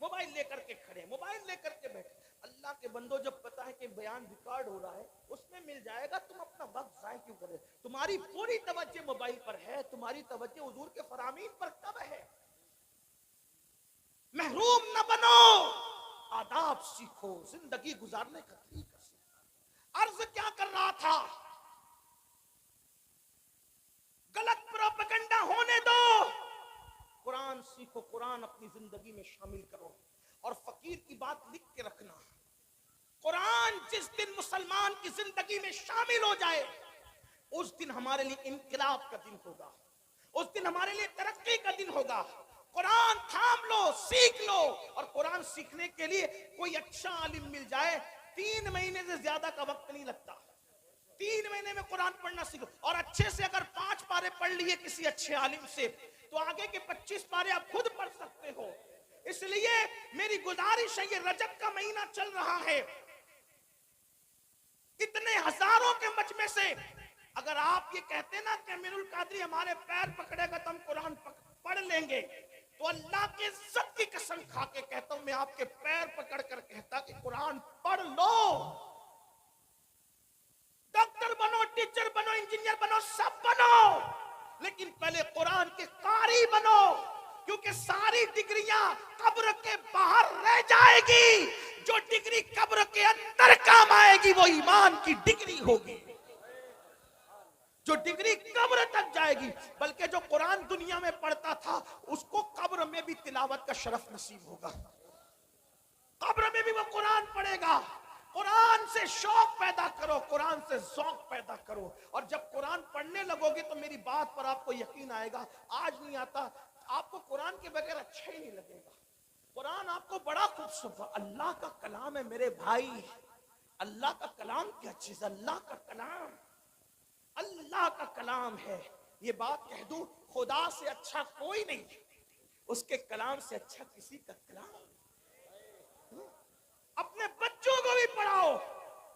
मोबाइल लेकर के खड़े, मोबाइल लेकर के बैठे। अल्लाह के बंदो, जब पता है कि बयान रिकॉर्ड हो रहा है, उसमें मिल जाएगा, तुम अपना वक्त जाया क्यों करे? तुम्हारी पूरी तवज्जो मोबाइल पर है, तुम्हारी तवज्जो हुजूर के फरामीन पर कब है? महरूम न बनो, आदाब सीखो, जिंदगी गुजारने का तरीका सीखो। अर्ज क्या कर रहा था? गलत प्रोपेगेंडा होने दो, कुरान सीखो, कुरान अपनी जिंदगी में शामिल करो। और फकीर की बात लिख के रखना, कुरान जिस दिन मुसलमान की जिंदगी में शामिल हो जाए उस दिन हमारे लिए इनकलाब का दिन होगा, उस दिन हमारे लिए तरक्की का दिन होगा। कुरान थाम लो, सीख लो। और कुरान सीखने के लिए कोई अच्छा आलिम मिल जाए, 3 महीने से ज्यादा का वक्त नहीं लगता। 3 महीने में कुरान पढ़ना सीखो। और अच्छे से अगर 5 पारे पढ़ लिए किसी अच्छे आलिम से, तो आगे के 25 पारे आप खुद पढ़ सकते हो। इसलिए मेरी गुजारिश है, ये रजब का महीना चल रहा है, इतने हजारों के मजमे से अगर आप ये कहते ना कि अमीरुल कादरी हमारे पैर पकड़ेगा तो हम कुरान पढ़ लेंगे, तो अल्लाह की इज्जत की कसम खा के कहता हूं, मैं आपके पैर पकड़ कर कहता कि कुरान पढ़ लो। डॉक्टर बनो, टीचर बनो, इंजीनियर बनो, सब बनो, लेकिन पहले कुरान के कारी बनो, क्योंकि सारी डिग्रियां कब्र के बाहर रह जाएगी। जो डिग्री कब्र के अंदर काम आएगी वो ईमान की डिग्री होगी, जो डिग्री कब्र तक जाएगी। बल्कि जो कुरान दुनिया में पढ़ता था उसको कब्र में भी तिलावत का शरफ नसीब होगा, कब्र में भी वो कुरान पढ़ेगा। कुरान से शौक पैदा करो, कुरान से ज़ौक़ पैदा करो। और जब कुरान पढ़ने लगोगे तो मेरी बात पर आपको यकीन आएगा। आज नहीं आता, आपको कुरान के बगैर अच्छा ही नहीं लगेगा। कुरान आपको बड़ा खूबसूरत, अल्लाह का कलाम है मेरे भाई। अल्लाह का कलाम क्या चीज, अल्लाह का कलाम, अल्लाह का कलाम है। ये बात कह दूं, खुदा से अच्छा कोई नहीं, उसके कलाम से अच्छा किसी का कलाम। अपने बच्चों को भी पढ़ाओ।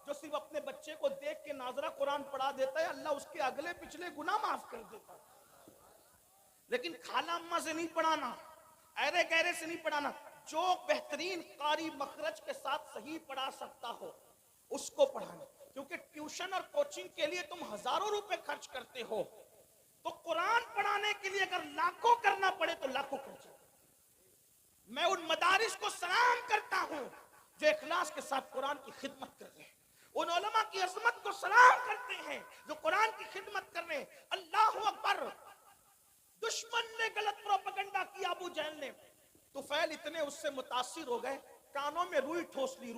जो सिर्फ अपने बच्चे को देख के नाजरा कुरान पढ़ा देता है, अल्लाह उसके अगले पिछले गुनाह माफ कर देता है। लेकिन खाला अम्मा से नहीं पढ़ाना, ऐरे गहरे से नहीं पढ़ाना। जो बेहतरीन कारी मखरज के साथ सही पढ़ा सकता हो उसको पढ़ाना। क्योंकि ट्यूशन और कोचिंग के लिए तुम हजारों रुपए खर्च करते हो, तो कुरान पढ़ाने के लिए अगर लाखों करना पड़े तो लाखों खर्च। मैं उन मदारिस को सलाम करता हूं जो इखलास के साथ कुरान की खिदमत कर रहे हैं, उन उलमा की अजमत को सलाम करते हैं जो कुरान की खिदमत कर रहे हैं। अल्लाहु अकबर। दुश्मन ने गलत प्रोपेगेंडा किया, अबू जहल ने। तुफैल इतने उससे मुतासिर हो गए, कानों में रुई ठोस ली,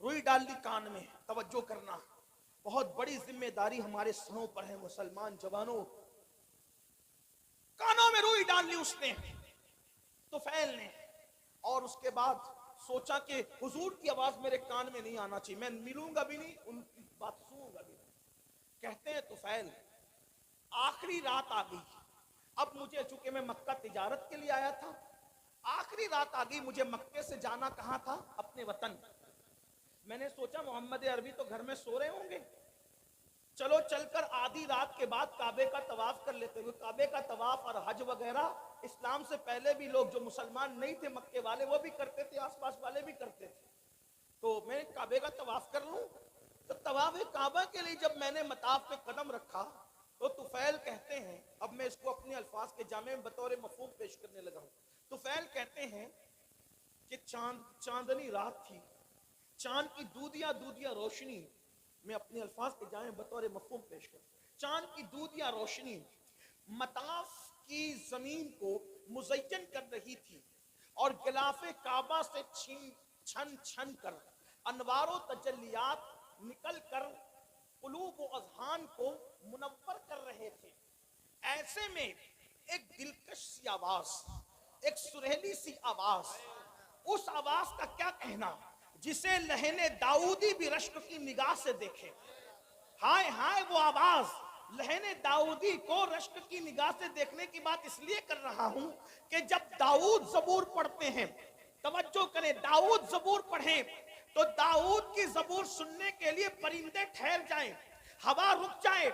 रुई डाल ली कान में। तवज्जो करना, बहुत बड़ी जिम्मेदारी हमारे सरों पर है मुसलमान जवानों। कानों में रुई डाल ली उसने, तुफैल ने। और उसके बाद सोचा कि हुजूर की आवाज मेरे कान में नहीं आना चाहिए, मैं मिलूंगा भी नहीं, उनकी बात सुनूंगा भी नहीं। कहते हैं तुफैल, आखिरी रात आ गई, अब मुझे, चूंकि मैं मक्का तिजारत के लिए आया था, आखिरी रात आ गई, मुझे मक्के से जाना कहां था? अपने वतन। मैंने सोचा मोहम्मद अरबी तो घर में सो रहे होंगे, चलो चलकर आधी रात के बाद काबे का तवाफ कर लेते हुए। काबे का तवाफ और हज वगैरह इस्लाम से पहले भी लोग जो मुसलमान नहीं थे मक्के वाले वो भी करते थे, आसपास वाले भी करते थे। तो मैं काबे का तवाफ कर लूं। तो तवाफ काबा के लिए जब मैंने मताफ पे कदम रखा तो तुफैल कहते हैं, अब मैं इसको अपने अल्फाज के जामे में बतौर मफहूम पेश करने लगा हूं। तुफैल कहते हैं कि चांदनी रात थी, चांद की दूधिया रोशनी, मैं अपने अल्फाज के जामे बतौर मफहूम पेश कर, चांद की दूधिया रोशनी मताफ की जमीन को मुज़य्यन कर रही थी और गिलाफे काबा से छन छन कर अनवारो तजल्लियात निकल कर कुलूब व अज़हान को मुनव्वर कर रहे थे। ऐसे में एक दिलकश सी आवाज, एक सुरीली सी आवाज, उस आवाज का क्या कहना जिसे लहने दाऊदी भी रश्क की निगाह से देखे। हाय हाय वो आवाज, लहने दाऊदी को रश्क की निगाह से देखने की बात इसलिए कर रहा हूं कि जब दाऊद जबूर पढ़ते हैं, तवज्जो करें, दाऊद जबूर पढ़ें तो दाऊद की जबूर सुनने के लिए परिंदे ठहर जाएं, हवा रुक जाए,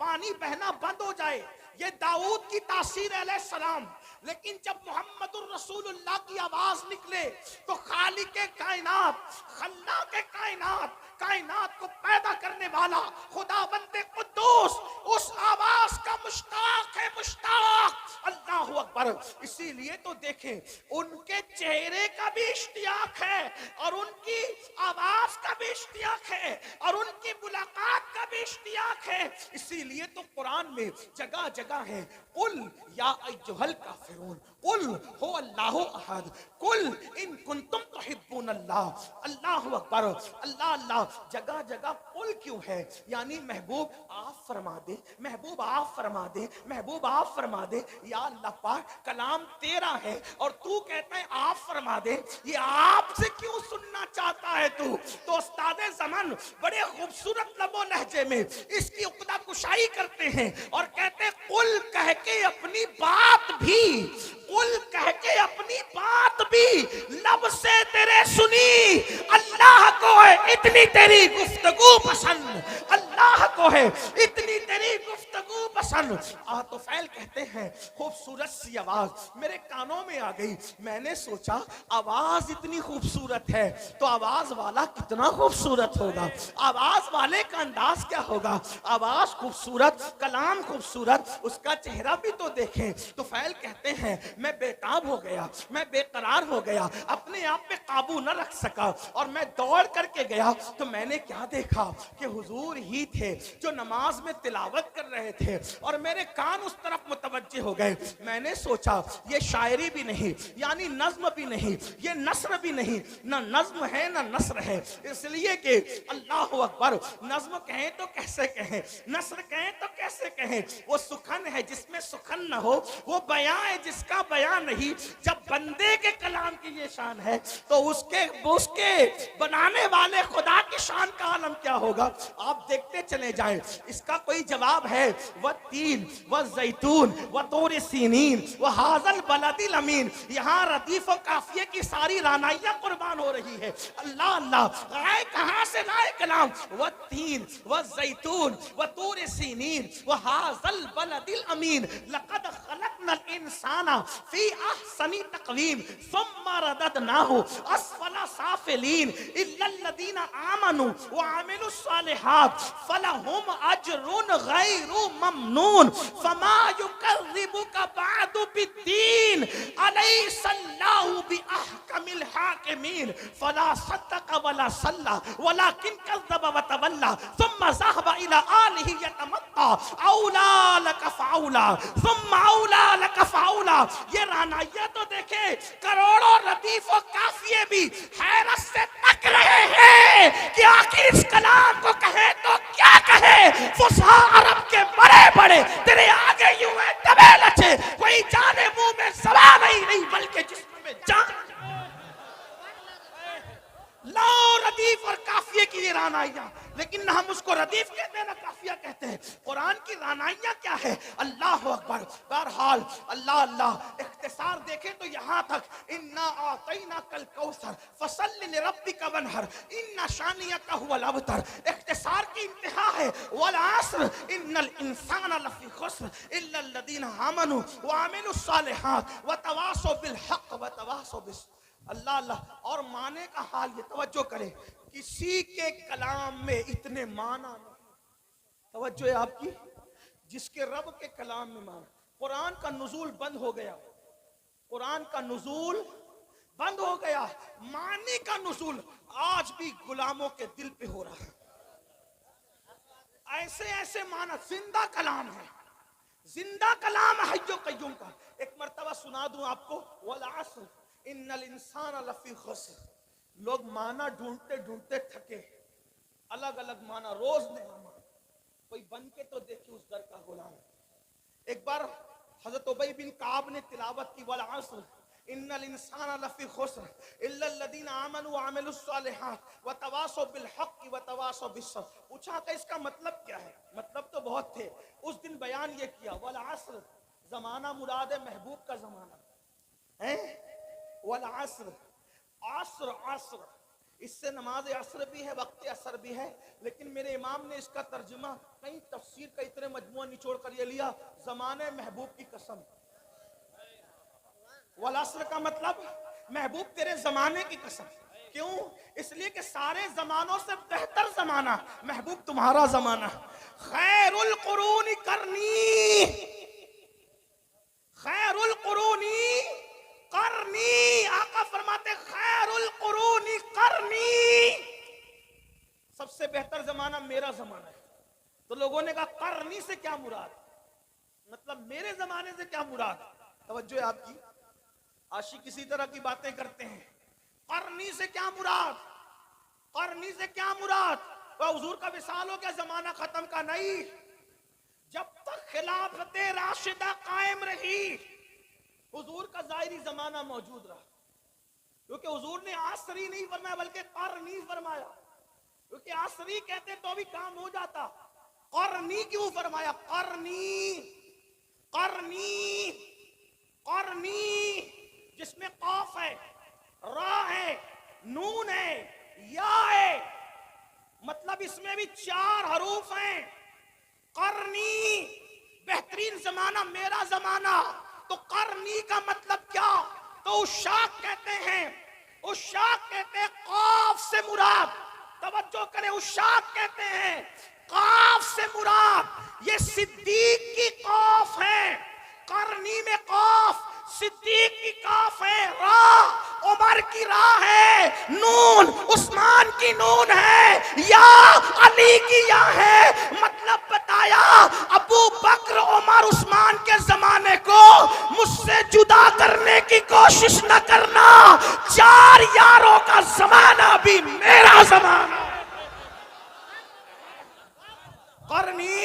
पानी बहना बंद हो जाए, ये दाऊद की तासीर अलैहिस्सलाम। लेकिन जब मोहम्मदुर रसूलुल्लाह की आवाज निकले तो खालिके कायनात, खल्लाके कायनात, कायनात को पैदा करने वाला खुदावंदे कुद्दूस उस आवाज का मुश्ताक है, मुश्ताक। अल्लाहु अकबर। इसीलिए तो देखें, उनके चेहरे का भी इश्तियाक है और उनकी आवाज का भी इश्तियाक है और उनकी मुलाकात का भी इश्तियाक है। इसीलिए तो कुरान में जगह जगह है, कुल या अय्युहल काफिरून, कुल हो अल्लाहु अहद, कुल इन कुंतुम तुहिब्बून अल्लाह। अल्लाहु अकबर, अल्लाह अल्लाह। जगह जगह कुल क्यों है? यानी महबूब आप फरमा दे, महबूब आप फरमा दे, महबूब आप फरमा दे। या अल्लाह पाक, कलाम तेरा है और तू कहता है आप फरमा दे, ये आपसे क्यों सुनना चाहता है तू? तो उस्ताद ज़मान बड़े खूबसूरत लबो लहजे में इसकी उक्दा कुशाई करते हैं और कहते हैं कुल कह के अपनी बात भी, कुल कह के अपनी बात भी लब से तेरे सुनी। अल्लाह को है इतनी तेरी गुफ्तगू पसंद, अल्लाह को है इतनी तेरी गुफ्तगू पसंद। तो फैल कहते हैं खूबसूरत सी आवाज मेरे कानों में आ गई। मैंने सोचा आवाज इतनी खूबसूरत है तो आवाज वाला कितना खूबसूरत होगा, आवाज वाले का अंदाज क्या होगा। आवाज खूबसूरत, कलाम खूबसूरत, उसका चेहरा भी तो देखें। तो फैल कहते हैं मैं बेताब हो गया, मैं बेकरार हो गया, अपने आप पे काबू न रख सका और मैं दौड़ करके गया तो मैंने क्या देखा कि हुजूर ही थे जो नमाज में तिलावत कर रहे थे और मेरे कान उस तरफ मुतवज्जे हो गए। मैंने सोचा ये शायरी भी नहीं, यानी नज्म भी नहीं, ये नस्र भी नहीं, ना नज्म है ना नस्र है। इसलिए कि अल्लाहु अकबर, नज्म कहें तो कैसे कहें, नस्र कहें तो कैसे कहें। वो सुखन है जिसमें सुखन न हो, वो बयां है जिसका बयां नहीं। जब बंदे के कलाम की ये शान है तो उसके बनाने वाले खुदा की शान का आलम क्या होगा। आप देखते चले जाएं, इसका कोई जवाब है। वह तीन वह जैतून वह तोर सीनीन वह हाजल बलदिल अमीन। यहाँ रदीफ और काफिये की सारी रानाइयां कुर्बान हो रही है। अल्लाह अल्लाह, आए कहां से लाए कलाम। वह तीन वह जैतून वह तोर सीनीन वह हाजल बलदिल अमीन। लक़द खलक़नल इंसाना फी अहसनी तक़वीम सुम्मा रददनाहु अस्फला साफिलीन इल्लल्लज़ीना आमनू व अमिलुस्सालिहात फलहुम अजरुन गैरु ममनून फमा युकज़्ज़िबुका बअदु बिद्दीन अलैहिस्सलाहु बिअहकमिल हाकिमीन फला सद्दक़ वला सल्ला वलाकिन कज़्ज़ब व तवल्ला सुम्मा ज़हब इला आलिहि यतमत्ता औला लक फ़औला सुम्मा औला लक फ़औला। ये रानाइया तो देखे, करोड़ों रदीफ और काफिये भी हैरत से तक रहे हैं कि आखिर इस कलाम को कहे तो क्या कहे। फुसहा अरब के बड़े बड़े तेरे आगे यूं है दबे लचे, कोई जाने मुंह में सवाल नहीं बल्कि जिस्म में जान। लो रदीफ और काफिये की ये रानाइयां, लेकिन ना हम उसको रदीफ कहते हैं ना काफिया कहते हैं। कुरान की रानाइयां क्या है। अल्लाह अकबर। बहरहाल अल्लाह अल्लाह, इख्तिसार देखें तो यहाँ तक इन्ना आतैना कल कौसर फसल्लि लिरब्बिका वनहर इन्ना शानियका हुवल अबतर। इख्तिसार की इंतहा है। वल अस्र इन्नल इंसाना लफी खुस्र इल्लल्लज़ीना आमनू व अमिलुस्सालिहात व तवासौ बिल हक़ व तवासौ बिस। अल्लाह अल्लाह। और माने का हाल ये, तवज्जो करें, किसी के कलाम में इतने माना नहीं। तवज्जो है आपकी, जिसके रब के कलाम में माना। कुरान का नुज़ूल बंद हो गया, कुरान का नुज़ूल बंद हो गया, माने का नुज़ूल आज भी गुलामों के दिल पे हो रहा है। ऐसे ऐसे माना, जिंदा कलाम है, जिंदा कलाम है हय्यो कय्यूम का। एक मर्तबा सुना दूं आपको, वल अस्र इन्नल इंसाना लफी खुस्र। लोग माना ढूंढते ढूंढते थके, अलग अलग माना, रोज नया माना। कोई बन के तो देखे उस दर का गुलाम। एक बार हजरत उबई बिन काब ने तिलावत की, वल अस्र इन्नल इंसाना लफी खुस्र इल्ला लल्लज़ीना आमनू व अमिलुस्सालिहात व तवासौ बिल हक़्क़ि व तवासौ बिस्सब्र। पूछा कि इसका मतलब क्या है? मतलब तो बहुत थे। उस दिन बयान ये किया वल अस्र, जमाना मुराद है महबूब का जमाना है। वल अस्र, अस्र अस्र, इससे नमाज असर भी है, वक्त असर भी है, लेकिन मेरे इमाम ने इसका तर्जुमा कई तफसीर का इतने मजमुआ निचोड़ कर ये लिया, जमाने महबूब की कसम। वल अस्र का मतलब महबूब तेरे जमाने की कसम। क्यों? इसलिए कि सारे जमानों से बेहतर जमाना महबूब तुम्हारा जमाना। खैरुल कुरूनी करनी, खैरुल कुरूनी करनी, आका फरमाते खैरुल कुरूनी करनी, सबसे बेहतर जमाना मेरा जमाना है। तो लोगों ने कहा करनी से क्या मुराद, मतलब मेरे जमाने से क्या मुराद? तवज्जो है आपकी, आशिक किसी तरह की बातें करते हैं। करनी से क्या मुराद, करनी से क्या मुराद? वह हुजूर का विसाल हो गया, जमाना खत्म का नहीं। जब तक खिलाफत राशिदा कायम रही हुजूर का जाहिरी जमाना मौजूद रहा, क्योंकि हुजूर ने आसरी नहीं फरमाया बल्कि करनी फरमाया, क्योंकि आसरी कहते तो भी काम हो जाता, करनी क्यों फरमाया? करनी, करनी, करनी, जिसमें कौफ है, रा है, नून है, या है, मतलब इसमें भी 4 हरूफ हैं। करनी, बेहतरीन जमाना मेरा जमाना। तो करनी का मतलब क्या? तो उशाक कहते हैं, उशाक कहते हैं कौफ से मुराद, तवज्जो करें, उशाक कहते हैं कौफ से मुराद ये सिद्दीक की कौफ है। करनी में कौफ, सिद्दीक की कौफ है, रा उमर की रा है, नून उस्मान की नून है, या अली की या है। मतलब बताया अबू बकर उमर उस्मान के जमाने को मुझसे जुदा करने की कोशिश न करना, 4 यारों का जमाना भी मेरा जमाना। करनी,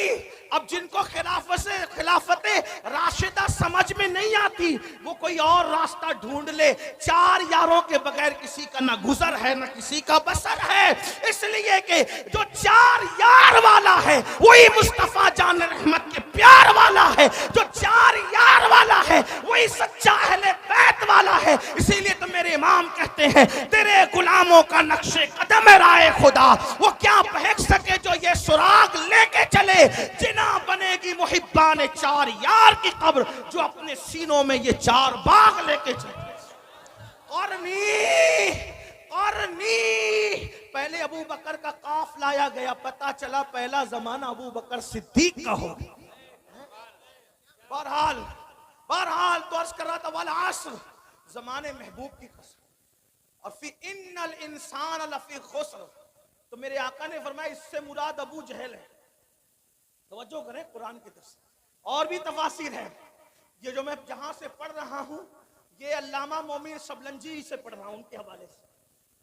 अब जिनको खिलाफत राशिदा समझ में नहीं आती वो कोई और रास्ता ढूंढ ले, 4 यारों के बगैर किसी का ना गुजर है ना किसी का बसर है। इसलिए कि जो 4 यार वाला है वही मुस्तफा जान रहमत के प्यार वाला है, जो 4 यार वाला है वही सच्चा अहले बैत वाला है। इसीलिए तो मेरे इमाम कहते हैं तेरे गुलामों का नक्शे कदम है राय खुदा, वो क्या बहक सके जो ये सुराग लेके चले, जिना बनेगी मुहिब्बान 4 यार की कब्र जो अपने सीनों में ये 4 बाग लेके चले। करनी, पहले अबू बकर का काफ लाया गया, पता चला पहला जमाना अबू बकर सिद्दीक का हो। बहरहाल तो अर्ज कर रहा था वल अस्र, जमाने महबूब की कसम, और फिर इन्नल इंसान लफी खुस्र। तो मेरे आका ने फरमाया इससे मुराद अबू जहल है। तवज्जो करें, कुरान की तफसीर और भी तफासिर है। ये जो मैं जहां से पढ़ रहा हूं ये अल्लामा मोमिन शबलंजी से पढ़ रहा हूं, उनके हवाले से।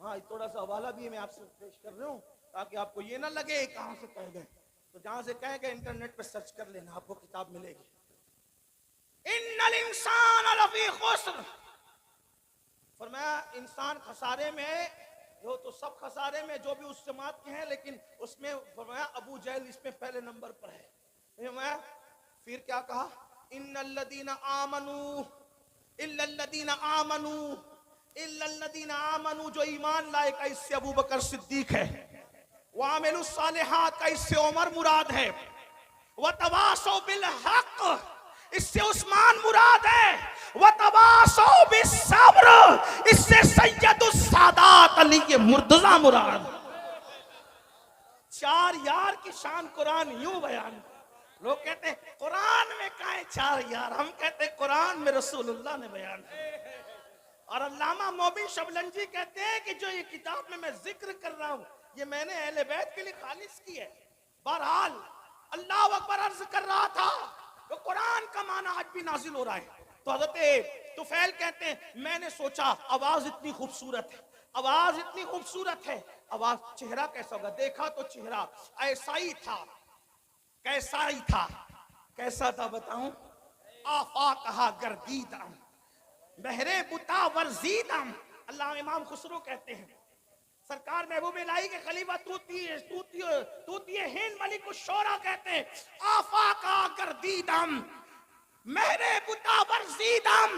हाँ, थोड़ा सा हवाला भी मैं आपसे पेश कर रहा हूं ताकि आपको ये ना लगे कहां से कह गए। तो जहां से कह गए इंटरनेट पर सर्च कर लेना, आपको किताब मिलेगी। इन्नल इंसान लफी खुस्र, फरमाया इंसान खसारे में है, जो तो सब खसारे में जो भी उस जमात के हैं, लेकिन उसमें फरमाया अबू जहल इसमें पहले नंबर पर है। फिर क्या कहा? इन्नल्लदीना आमनू इल्लल्लदीना आमनू इल्लल्लदीना आमनू, जो ईमान लाए का इससे अबू बकर सिद्दीक है, वामिलुस सालिहात का इससे उमर मुराद है, व तवासौ बिल हक इससे उस्मान मुराद है, व तवासौ बिस सब्र इससे सैयदुस सादात अली के मुर्तजा मुराद। 4 यार की शान कुरान यूं बयान। लोग कहते हैं कुरान में कहाँ है 4 यार, हम कहते हैं कुरान में रसूलुल्लाह ने बयान। और अल्लामा मोमिन शबलंजी कहते हैं कि जो ये किताब में मैं जिक्र कर रहा हूं ये मैंने अहले बैत के लिए खालिस की है। बहरहाल अल्लाह अकबर अर्ज कर रहा था तो कुरान का माना आज भी नाजिल हो रहा है। तो हज़रत तुफैल कहते हैं मैंने सोचा आवाज इतनी खूबसूरत है, आवाज इतनी खूबसूरत है, आवाज, चेहरा कैसा होगा? देखा तो चेहरा ऐसा ही था, कैसा ही था, कैसा था बताऊं? आफा कहा गर्दीदा, महरे बुता वर्जीदम। अल्लाह इमाम खुसरो कहते हैं, सरकार महबूब इलाही के खलीफा तूतिए हिंद मलिक शोरा कहते हैं, आफाका गर्दीदम महरे बुता वर्जीदम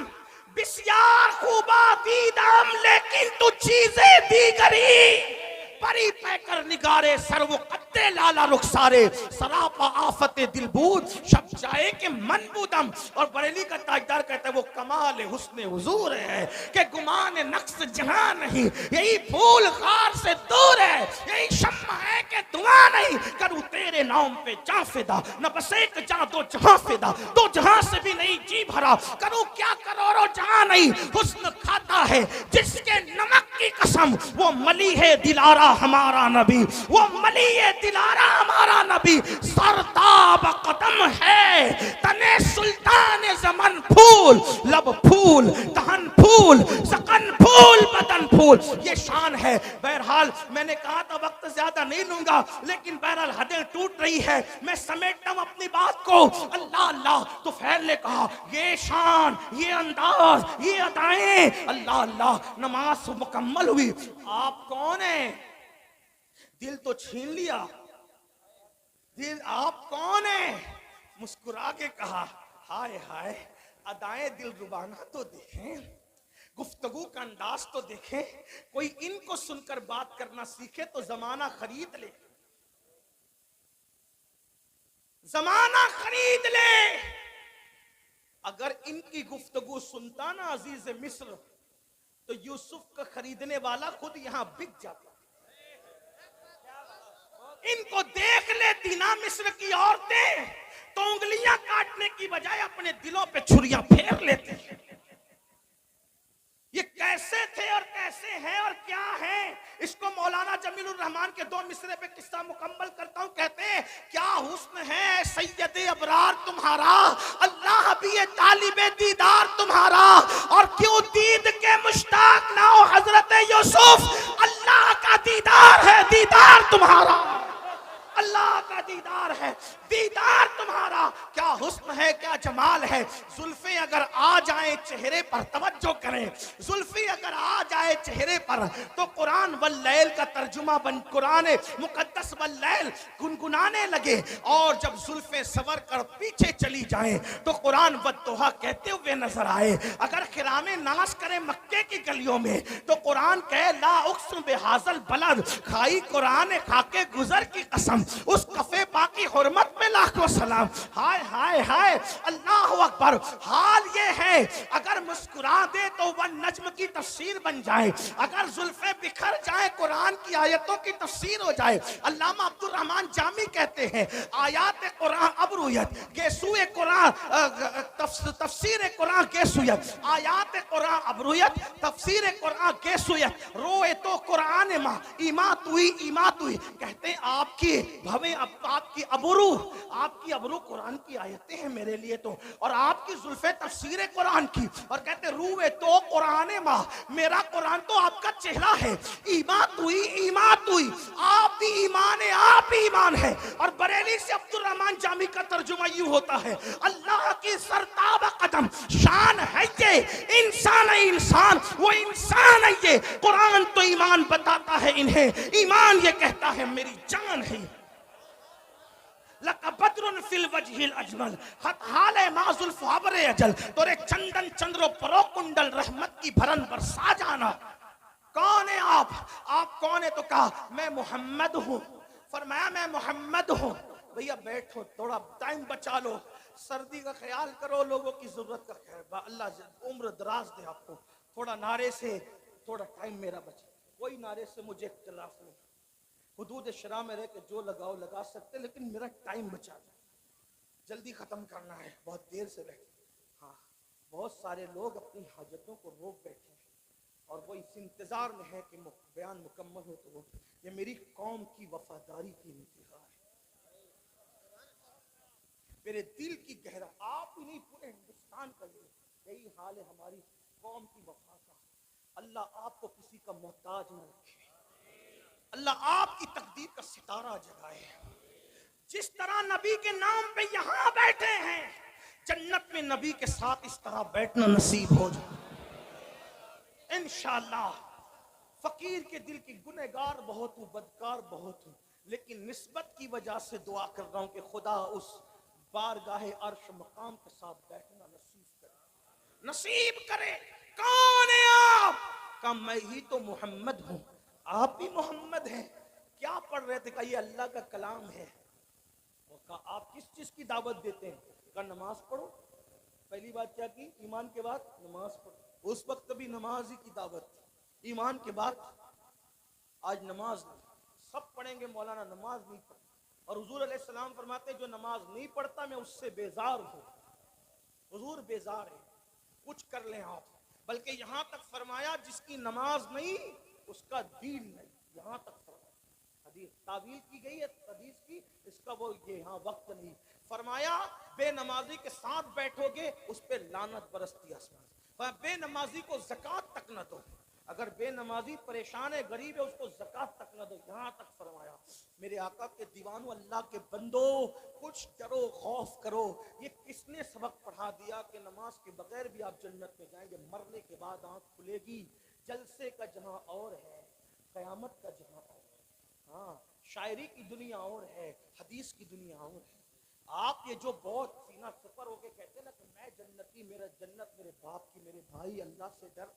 बिस्यार खूबा दीदम, लेकिन तू चीजें दीगरी परी पैकर निगारे सरवो कत्ते लाला रुखसारे सरापा आफते दिलबूद शब जाए के मनबूदम। और बरेली का ताजदार कहता है वो कमाल हुस्न हुजूर है कि गुमान नक्स जहां नहीं, यही फूल खार से दूर है, यही शम्मा है कि धुआं नहीं, करूं तेरे नाम पे जा फिदा, न बस एक जा दो जहां फिदा, दो जहां से भी नहीं जी भरा, करूं क्या करोड़ों जहां नहीं। हुस्न खाता है जिसके नमक की कसम, वो मली है दिलारा हमारा नबी, वो मली है दिलारा हमारा नबी। सरताब कदम है तने सुल्तान जमन फूल, लब फूल दहन फूल सकन फूल बदन फूल, ये शान है। बहरहाल मैंने कहा था वक्त ज्यादा नहीं लूंगा, लेकिन बहरहाल हदें टूट रही है, मैं समेटता हूं अपनी बात को। अल्लाह अल्लाह तो फैल ने कहा, ये शान, ये अंदाज, ये अदाएं, अल्लाह अल्लाह। नमाज मुकम्मल हुई। आप कौन हैं? दिल तो छीन लिया, दिल आप कौन हैं? मुस्कुरा के कहा, हाय हाय अदाएं दिल रुबाना तो देखें, गुफ्तगू का अंदाज तो देखें, कोई इनको सुनकर बात करना सीखे तो जमाना खरीद ले, जमाना खरीद ले। अगर इनकी गुफ्तगू सुनता ना अजीज मिस्र, तो यूसुफ का खरीदने वाला खुद यहां बिक जाता। इनको देख लेती ना मिस्र की औरतें, तो उंगलियां काटने की बजाय अपने दिलों पे छुरियां फेर लेते। ये कैसे थे और कैसे हैं और क्या हैं, इसको मौलाना जमीलुर रहमान के दो मिसरे पे किस्सा मुकम्मल करता हूं। कहते हैं, क्या हुस्न है सैयदे अबरार तुम्हारा, अल्लाह भी ये तालिबे दीदार तुम्हारा, और क्यों दीद के मुश्ताक ना हो हजरत यूसुफ, अल्लाह का दीदार है दीदार तुम्हारा, अल्लाह का दीदार है दीदार तुम्हारा। क्या हुस्न है, क्या जमाल है। जुल्फे अगर आ जाए चेहरे पर, तवज्जो करें, जुल्फे अगर आ जाए चेहरे पर, तो कुरान वल्लैल का तर्जुमा बन, कुरान मुकद्दस वल्लैल गुनगुनाने लगे। और जब जुल्फे सवर कर पीछे चली जाए, तो कुरान वद्दुहा कहते हुए नजर आए। अगर खिरामे नाश करें मक्के की गलियों में, तो कुरान कहे ला उक्सम बिहाज़ल बलद, खाई कुरान खाके गुजर की कसम, उस कफे बाकी हुर्मत में लाखों सलाम। हाय हाय हाय अल्लाह अकबर। हाल ये है, अगर मुस्कुरा दे तो वह नज्म की तफसीर बन जाए, अगर जुल्फे बिखर जाए कुरान की आयतों की तफसीर हो जाए। अल्लामा अब्दुल रहमान जामी कहते हैं, आयात कुरान अबरूयत गेसुए कुरान, तफसीर कुरान गेसुयत, आयात कुरान अबरूयत तफसीर कुरान गेसुयत, रोए तो कुरान मा इमात हुई। कहते हैं आपकी भवे आपकी अबरू कुरान की आयतें हैं मेरे लिए तो, और आपकी जुल्फे तफसीर कुरान की। और कहते रूए तो कुरान माँ, मेरा कुरान तो आपका चेहरा है। ईमात हुई, आप भी ईमान है, आप ही ईमान है। और बरेली से अब्दुल रहमान जामी का तर्जुमा यूं होता है, अल्लाह की सरताब कदम शान है ये, इंसान है इंसान, वो इंसान है ये। कुरान तो ईमान बताता है इन्हें, ईमान ये कहता है मेरी जान है। लकबद्रुन फिल वजहिल अजमल खतहाले माजुल फबरे अजल, तोरे चंदन चंद्रो परो कुंडल रहमत की भरन बरसा जाना। कौन है आप कौन है? तो कहा मैं मोहम्मद हूँ। फरमाया मैं मोहम्मद हूँ। भैया बैठो, थोड़ा टाइम बचा लो, सर्दी का ख्याल करो, लोगों की जरूरत का ख्याल, अल्लाह उम्र दराज दे आपको। थोड़ा नारे से थोड़ा टाइम मेरा बचे, कोई नारे से मुझे इख्तिलाफ नहीं, हुदूद शरा में रह के जो लगाओ लगा सकते, लेकिन मेरा टाइम बचा दो, जल्दी खत्म करना है, बहुत देर से बैठे। हाँ, बहुत सारे लोग अपनी हाजतों को रोक बैठे हैं और वो इस इंतजार में है कि बयान मुकम्मल हो। तो ये मेरी कौम की वफादारी की इंतहा है, मेरे दिल की गहरा, आप ही नहीं पूरे हिंदुस्तान का यही हाल है हमारी कौम की वफा का। अल्लाह आपको किसी का मोहताज न रखे, अल्लाह आपकी तकदीर का सितारा जगाए। जिस तरह नबी के नाम पे यहाँ बैठे हैं, जन्नत में नबी के साथ इस तरह बैठना नसीब हो जाए। इंशाअल्लाह। फकीर के दिल की गुनहगार बहुत हूँ, बदकार बहुत हूँ, लेकिन निस्बत की वजह से दुआ कर रहा हूं कि खुदा उस बारगाहे अर्श मकाम के साथ बैठना नसीब करे। कौन है आप? कहा मैं ही तो मोहम्मद हूं। आप भी मोहम्मद हैं? क्या पढ़ रहे थे? कहा ये अल्लाह का कलाम है। वो कहा आप किस चीज की दावत देते हैं? कहा नमाज पढ़ो। पहली बात क्या की? ईमान के बाद नमाज पढ़ो। उस वक्त भी नमाज ही की दावत थी, ईमान के बाद। आज नमाज नहीं, सब पढ़ेंगे, मौलाना नमाज नहीं पढ़। और हुजूर अलैहिस्सलाम फरमाते जो नमाज नहीं पढ़ता मैं उससे बेजार हूं। हुजूर बेजार है, कुछ कर लें आप। बल्कि यहां तक फरमाया जिसकी नमाज नहीं उसका दीन नहीं, यहां तक फरमाया। हदीस तावील की गई है हदीस की, इसका वो ये यहाँ वक्त नहीं। फरमाया बेनमाजी के साथ बैठोगे उस पर लानत बरसती आसमान। बेनमाजी को ज़कात तक न दो। अगर बेनमाजी परेशान है, गरीब है, उसको ज़कात तक न दो। यहाँ तक फरमाया। मेरे आका के दीवानों, अल्लाह के बंदो, कुछ डरो, खौफ करो। ये किसने सबक पढ़ा दिया कि नमाज के बगैर भी आप जन्नत में जाएंगे? मरने के बाद आंख खुलेगी। जलसे का जहां और है, कयामत का जहां और है। हाँ, शायरी की दुनिया और है, हदीस की दुनिया और है। आप ये जो बहुत सीना सफर होके कहते ना कि मैं जन्नती, मेरा जन्नत मेरे बाप की, मेरे भाई अल्लाह से डर,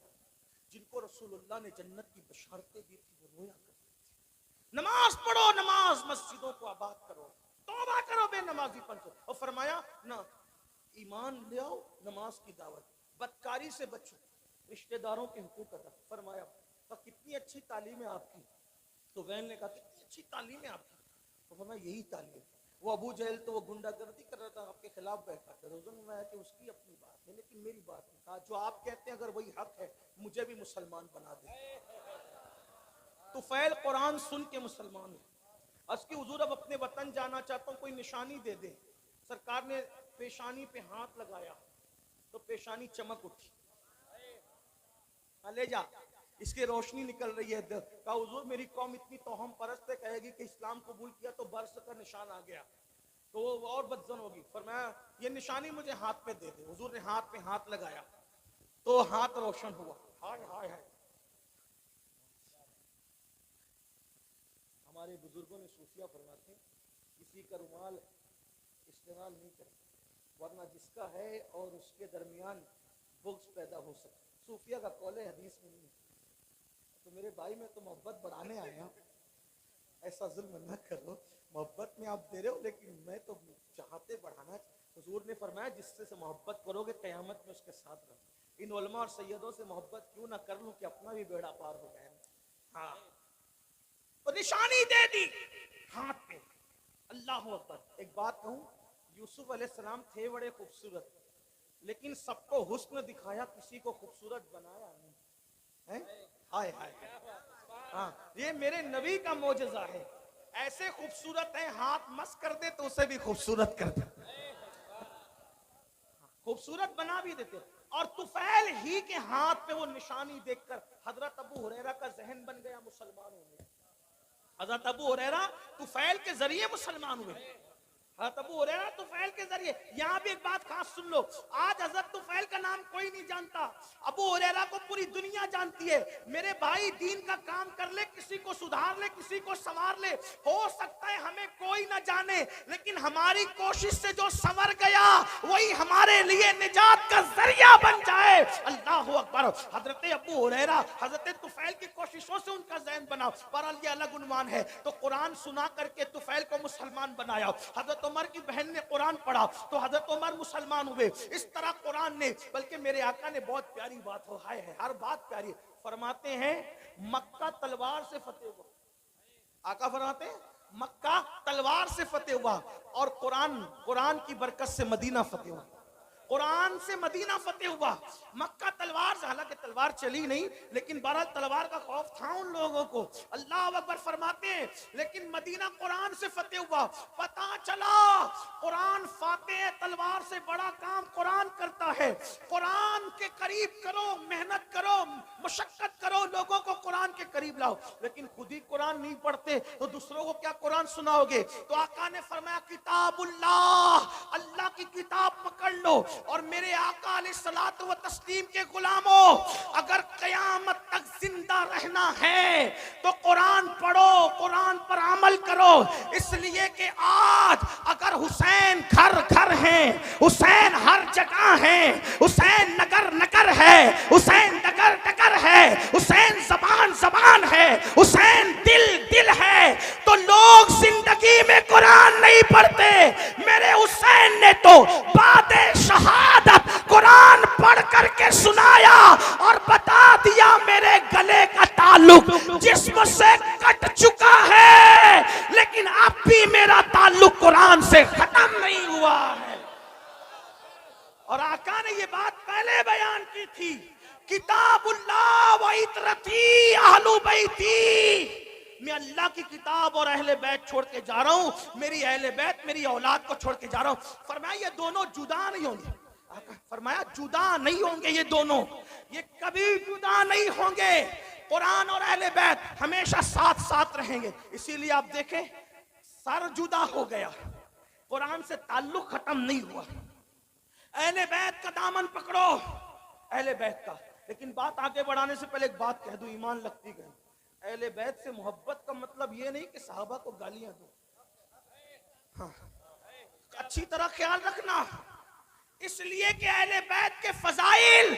जिनको रसूलुल्लाह ने जन्नत की बशारतें दी थी वो रोया करते थे। नमाज पढ़ो, नमाज मस्जिदों को आबाद करो, तौबा करो बेनमाजीपन से। और फरमाया ना ईमान ले आओ, नमाज की दावत, बदकारी से बचो, रिश्तेदारों के हुकूक अदा। फरमाया तो कितनी अच्छी तालीम है आपकी। तो वैन ने कहा कितनी अच्छी तालीम है आपकी। तो फरमाया यही तालीम। वो अबू जहल तो वो गुंडागर्दी कर रहा था, आपके खिलाफ बैठा था। मैं कि उसकी अपनी बात है, लेकिन मेरी बात नहीं। कहा जो आप कहते हैं अगर वही हक है मुझे भी मुसलमान बना दे। तुफैल कुरान सुन के मुसलमान है। अस्की हुजूर अब अपने वतन जाना चाहता हूँ, कोई निशानी दे दे। सरकार ने पेशानी पे हाथ लगाया तो पेशानी चमक उठी। ले जा, इसकी रोशनी निकल रही है। कहा हुजूर मेरी कौम इतनी तोहम परस्त है, कहेगी कि इस्लाम कबूल किया तो बर्स का निशान आ गया तो वो और बदजन होगी। फरमाया ये निशानी मुझे हाथ पे दे दे। हुजूर ने हाथ पे हाथ लगाया तो हाथ रोशन हुआ। हाय हाय हाय। हमारे बुजुर्गों ने सूफिया फरमाते किसी का रुमाल इस्तेमाल नहीं करे, वरना जिसका है और उसके दरमियान बुग़्ज़ पैदा हो सकता। सूफिया का कौल है, हदीस में नहीं। तो मेरे भाई मैं तो मोहब्बत बढ़ाने आया, ऐसा जुल्म न करो। मोहब्बत में आप दे रहे हो लेकिन मैं तो चाहते बढ़ाना। हुजूर ने फरमाया जिससे से मोहब्बत करोगे क़यामत में उसके साथ रहो। इन उलमा और सैयदों से मोहब्बत क्यों ना कर लूं कि अपना भी बेड़ा पार हो जाए। हाँ, तो निशानी दे दी हाथ पे। अल्लाह अकबर। एक बात कहूं, यूसुफ अलैहिस्सलाम थे बड़े खूबसूरत, लेकिन सबको हुस्न दिखाया, किसी को खूबसूरत बनाया नहीं है। हाय हाय। हाँ, ये मेरे नबी का मोजज़ा है। ऐसे खूबसूरत है, हाथ मस कर दे तो उसे भी खूबसूरत कर दे, खूबसूरत बना भी देते। और तुफैल ही के हाथ पे वो निशानी देखकर हजरत अबू हुरैरा का जहन बन गया मुसलमानों में। हजरत अबू हुरैरा तुफैल के जरिए मुसलमान हुए। हजरत अबू हुरैरा तुफैल के जरिए। यहाँ भी एक बात खास सुन लो, आज हजरत तुफैल का नाम कोई नहीं जानता, अबू हुरैरा को पूरी दुनिया जानती है। मेरे भाई दीन का काम कर ले, किसी को सुधार ले, किसी को संवार ले। हो सकता है हमें कोई ना जाने, लेकिन हमारी कोशिश से जो संवर गया वही हमारे लिए निजात का जरिया बन जाए। अल्लाह अकबर। हजरत अबू हुरैरा हजरत तुफैल की कोशिशों से उनका ज़हन बना। पर ये अलग उन्वान है। तो कुरान सुना करके तुफैल को मुसलमान बनाया। हजरत उमर की बहन ने कुरान पढ़ा तो हजरत उमर मुसलमान हुए। इस तरह कुरान ने, बल्कि मेरे आका ने बहुत प्यारी बात हो, हाय है, हर बात प्यारी। फरमाते हैं मक्का तलवार से फतेह हुआ। आका फरमाते हैं मक्का तलवार से फतेह हुआ और कुरान की बरकत से मदीना फतेह हुआ। कुरान से मदीना फतेह हुआ, मक्का तलवार से। हालांकि तलवार चली नहीं, लेकिन बहरहाल तलवार का खौफ था उन लोगों को। अल्लाह अकबर फरमाते हैं लेकिन मदीना कुरान से फतेह हुआ। पता चला कुरान फातेह तलवार से बड़ा काम कुरान करता है। कुरान के करीब करो, मेहनत करो, मुशक्कत करो, लोगों को कुरान के करीब लाओ। लेकिन खुद ही कुरान नहीं पढ़ते तो दूसरों को क्या कुरान सुनाओगे? तो आका ने फरमाया किताबुल्लाह, अल्लाह की किताब पकड़ लो। और मेरे आका अलैहिस्सलातु व तस्लीम के गुलामों, अगर क़यामत है तो कुरान पढ़ो, कुरान पर अमल करो। इसलिए कि आज अगर हुसैन घर घर हैं, हुसैन हर जगह हैं, हुसैन नगर नगर है, हुसैन डगर डगर है, हुसैन जबान जबान है, हुसैन दिल दिल है, तो लोग जिंदगी में कुरान नहीं पढ़ते। मेरे हुसैन ने तो बादे शहादत कुरान पढ़ करके सुनाया और बता दिया मेरे गले का ताल्लुक जिस्म से कट चुका है, लेकिन अब भी मेरा ताल्लुक कुरान से खत्म नहीं हुआ है। और आका ने ये बात पहले बयान की थी, किताबुल्लाह व इतरती अहलु बैती, मैं अल्लाह की किताब और अहले बैत छोड़ के जा रहा हूं, मेरी अहले बैत मेरी औलाद को छोड़ के जा रहा हूं। फरमाया ये दोनों जुदा नहीं होंगे, फरमाया जुदा नहीं होंगे, ये दोनों ये कभी जुदा नहीं होंगे। कुरान और अहले बैत हमेशा साथ साथ रहेंगे। इसीलिए आप देखें सर जुदा हो गया, कुरान से ताल्लुक खत्म नहीं हुआ। अहले बैत का दामन पकड़ो, अहले बैत का। लेकिन बात आगे बढ़ाने से पहले एक बात कह दूं, ईमान लगती गई। अहले बैत से मोहब्बत का मतलब ये नहीं कि साहबा को गालियां दो, हाँ, अच्छी तरह ख्याल रखना। इसलिए कि अहले बैत के फजाइल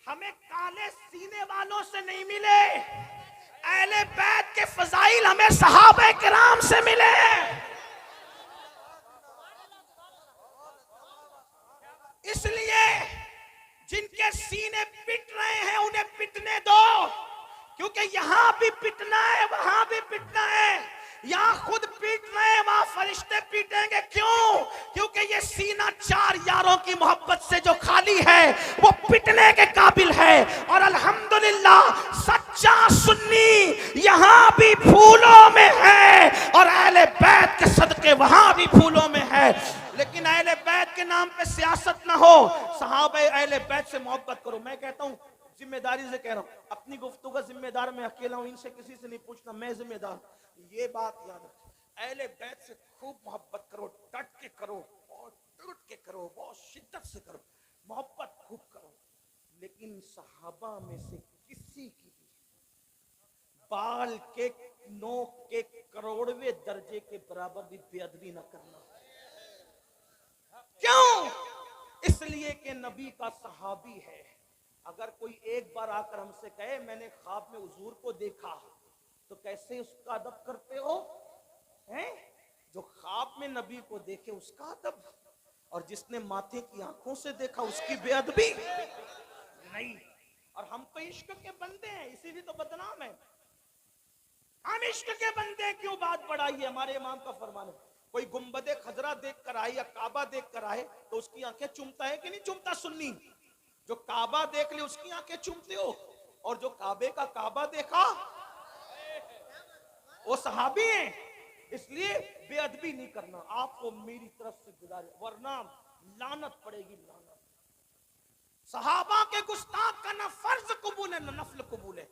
हमें काले सीने वालों से नहीं मिले, अहले बैत के फजाइल हमें सहाबा किराम से मिले। इसलिए जिनके सीने पिट रहे हैं उन्हें पिटने दो, क्योंकि यहां भी पिटना है, वहां भी पिटना है। यहां खुद पीट रहे हैं, वहां फरिश्ते पीटेंगे। क्यों? क्योंकि ये सीना चार यारों की मोहब्बत से जो खाली है वो पिटने के काबिल है। और अल्हम्दुलिल्लाह सच्चा सुन्नी यहां भी फूलों में है और अहले बैत के सदके वहां भी फूलों में है। लेकिन अहले बैत के नाम पे सियासत ना हो, सहाबे अहले बैत से मोहब्बत करो। मैं कहता हूं, जिम्मेदारी से कह रहा हूं, अपनी गुफ्तगू का जिम्मेदार मैं अकेला हूं, इनसे किसी से नहीं पूछना, मैं जिम्मेदार। ये बात याद रखो, अहले बैत से खूब मोहब्बत करो, डट के करो, बहुत टूट के करो, बहुत शिद्दत से करो, मोहब्बत खूब करो। लेकिन सहाबा में से किसी की भी बाल के नोक के करोड़वें दर्जे के बराबर भी बेअदबी न करना। क्यों? इसलिए कि नबी का सहाबी है। अगर कोई एक बार आकर हमसे कहे मैंने ख्वाब में हुजूर को देखा, तो कैसे उसका अदब करते हो? हैं? जो ख्वाब में नबी को देखे उसका अदब, और जिसने माथे की आंखों से देखा उसकी बेअदबी नहीं। और हम तो इश्क के बंदे हैं, इसीलिए तो बदनाम है। हम इश्क के बंदे, क्यों बात बढ़ाई है? हमारे इमाम का फरमान है, कोई गुंबदे खजरा देख कर आए या काबा देख कर आए तो उसकी आंखें चूमता है कि नहीं चूमता? सुन्नी जो काबा देख ले उसकी आंखें चूमते हो, और जो काबे का काबा देखा वो सहाबी हैं। इसलिए बेअदबी नहीं करना, आपको मेरी तरफ से गुजारिश, वरना लानत पड़ेगी, लानत। सहाबा के गुस्ताख का ना फर्ज कबूल है ना नफल कबूल है।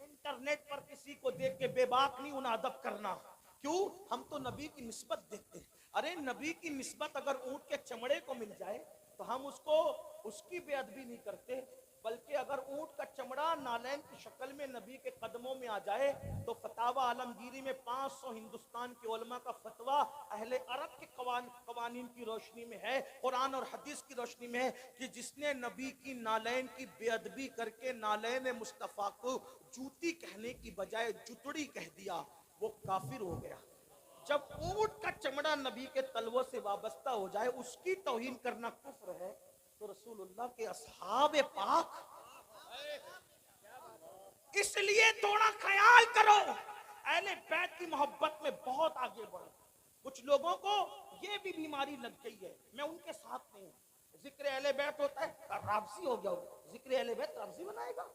इंटरनेट पर किसी को देख के बेबाक नहीं उन्हें अदब करना। क्यों? हम तो नबी की निस्बत देखते हैं। अरे नबी की निस्बत अगर ऊंट के चमड़े को मिल जाए तो हम उसको उसकी बेअदबी नहीं करते, बल्कि अगर ऊंट का चमड़ा नालैन की शक्ल में नबी के कदमों में आ जाए तो फतावा आलमगीरी में 500 हिंदुस्तान के उलमा का फतवा अहले अरब के कवानीन की रोशनी में है, कुरान और हदीस की रोशनी में है कि जिसने नबी की नालैन की बेअदबी करके नालैन मुस्तफ़ा को जूती कहने की बजाय जुतड़ी कह दिया, वो काफिर हो गया। जब ऊंट का चमड़ा नबी के तलवों से वाबस्ता हो जाए उसकी तौहीन करना कुफ्र है, तो रसूलुल्लाह के असहाबे पाक, इसलिए थोड़ा ख्याल करो, अहले बैत की मोहब्बत में बहुत आगे बढ़ो। कुछ लोगों को ये भी बीमारी लग गई है, मैं उनके साथ नहीं हूं। जिक्र अहले बैत होता है राबसी हो गया, जिक्र अहले बैत राबसी बनाएगा।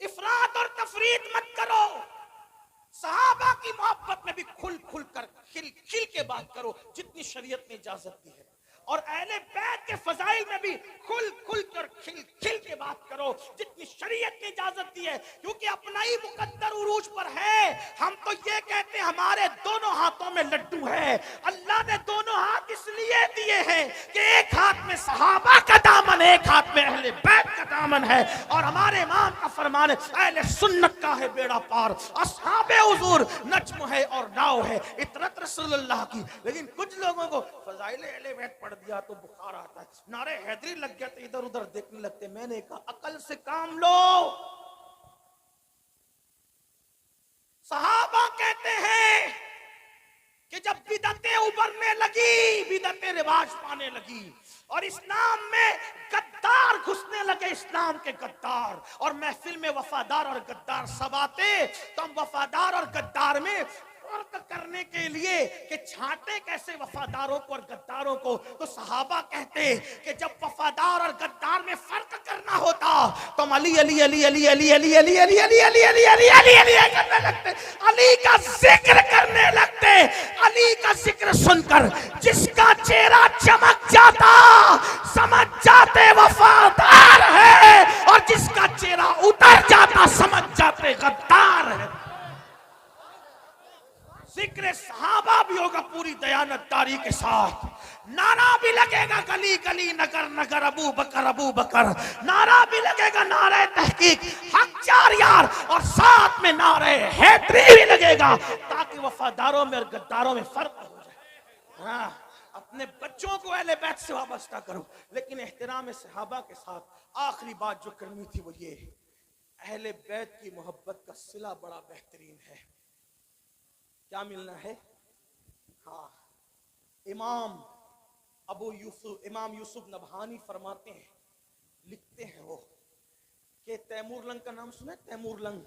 इफरात और तफरीत मत करो। सहाबा की मोहब्बत में भी खुल खुल कर खिल खिल के बात करो जितनी शरीयत ने इजाजत दी है, और अहले बैत के फजाइल में भी खुल खुल कर खिल खिल के बात करो जितनी क्योंकि शरीयत ने इजाजत दी है, क्योंकि अपना ही मुकद्दर उरूज पर है। हम तो ये कहते हैं हमारे दोनों हाथों में लड्डू है। अल्लाह ने दोनों हाथ इसलिए दिए हैं कि एक हाथ में सहाबा का दामन, एक हाथ में अहले बैत का दामन है। और हमारे इमाम का फरमान है, अहले सुन्नत का है बेड़ा पार, असहाबे हुजूर नज्म है और नाव है, इतरत रसूलुल्लाह की। लेकिन कुछ लोगों को फजाइल अहले बैत पढ़ दिया तो बुखार आता है, नारे हैदरी लग गया तो इधर उधर देखने लगते। मैंने कहा अकल से काम लो। सहाबा कहते हैं कि जब बिदअतें उभरने लगी, बिदअतें रिवाज पाने लगी और इस्लाम में गद्दार घुसने लगे, इस्लाम के गद्दार, और महफिल में वफादार और गद्दार सब आते, तो हम वफादार और गद्दार में फर्क करने के लिए कि छांटे कैसे वफादारों को और गद्दारों को, तो सहाबा कहते कि जब वफादार और गद्दार में फर्क करना होता तो हम अली अली अली अली अली अली अली अली अली अली अली अली अली अली करने लगते, अली का जिक्र करने लगते। अली का जिक्र सुनकर जिसका चेहरा चमक जाता समझ जाते वफादार है, और जिसका चेहरा उतर जाता समझ जाते गद्दार है। जिक्र सहाबा भी होगा पूरी दयानतदारी के साथ, नारा भी लगेगा गली गली नगर नगर अबू बकर, नारा भी लगेगा नारे तहकीक हक चार यार, और साथ में नारे हैदरी भी लगेगा, ताकि वफादारों में और गद्दारों में फर्क हो जाए। हाँ, अपने बच्चों को अहले बैत से वाबस्ता करो, लेकिन एहतराम सहाबा के साथ। आखिरी बात जो करनी थी वो ये, अहले बैत की मोहब्बत का सिला बड़ा बेहतरीन है। क्या मिलना है? हाँ, इमाम यूसुफ नबहानी फरमाते हैं, लिखते हैं वो कि तैमूर लंग का नाम सुना है? तैमूर लंग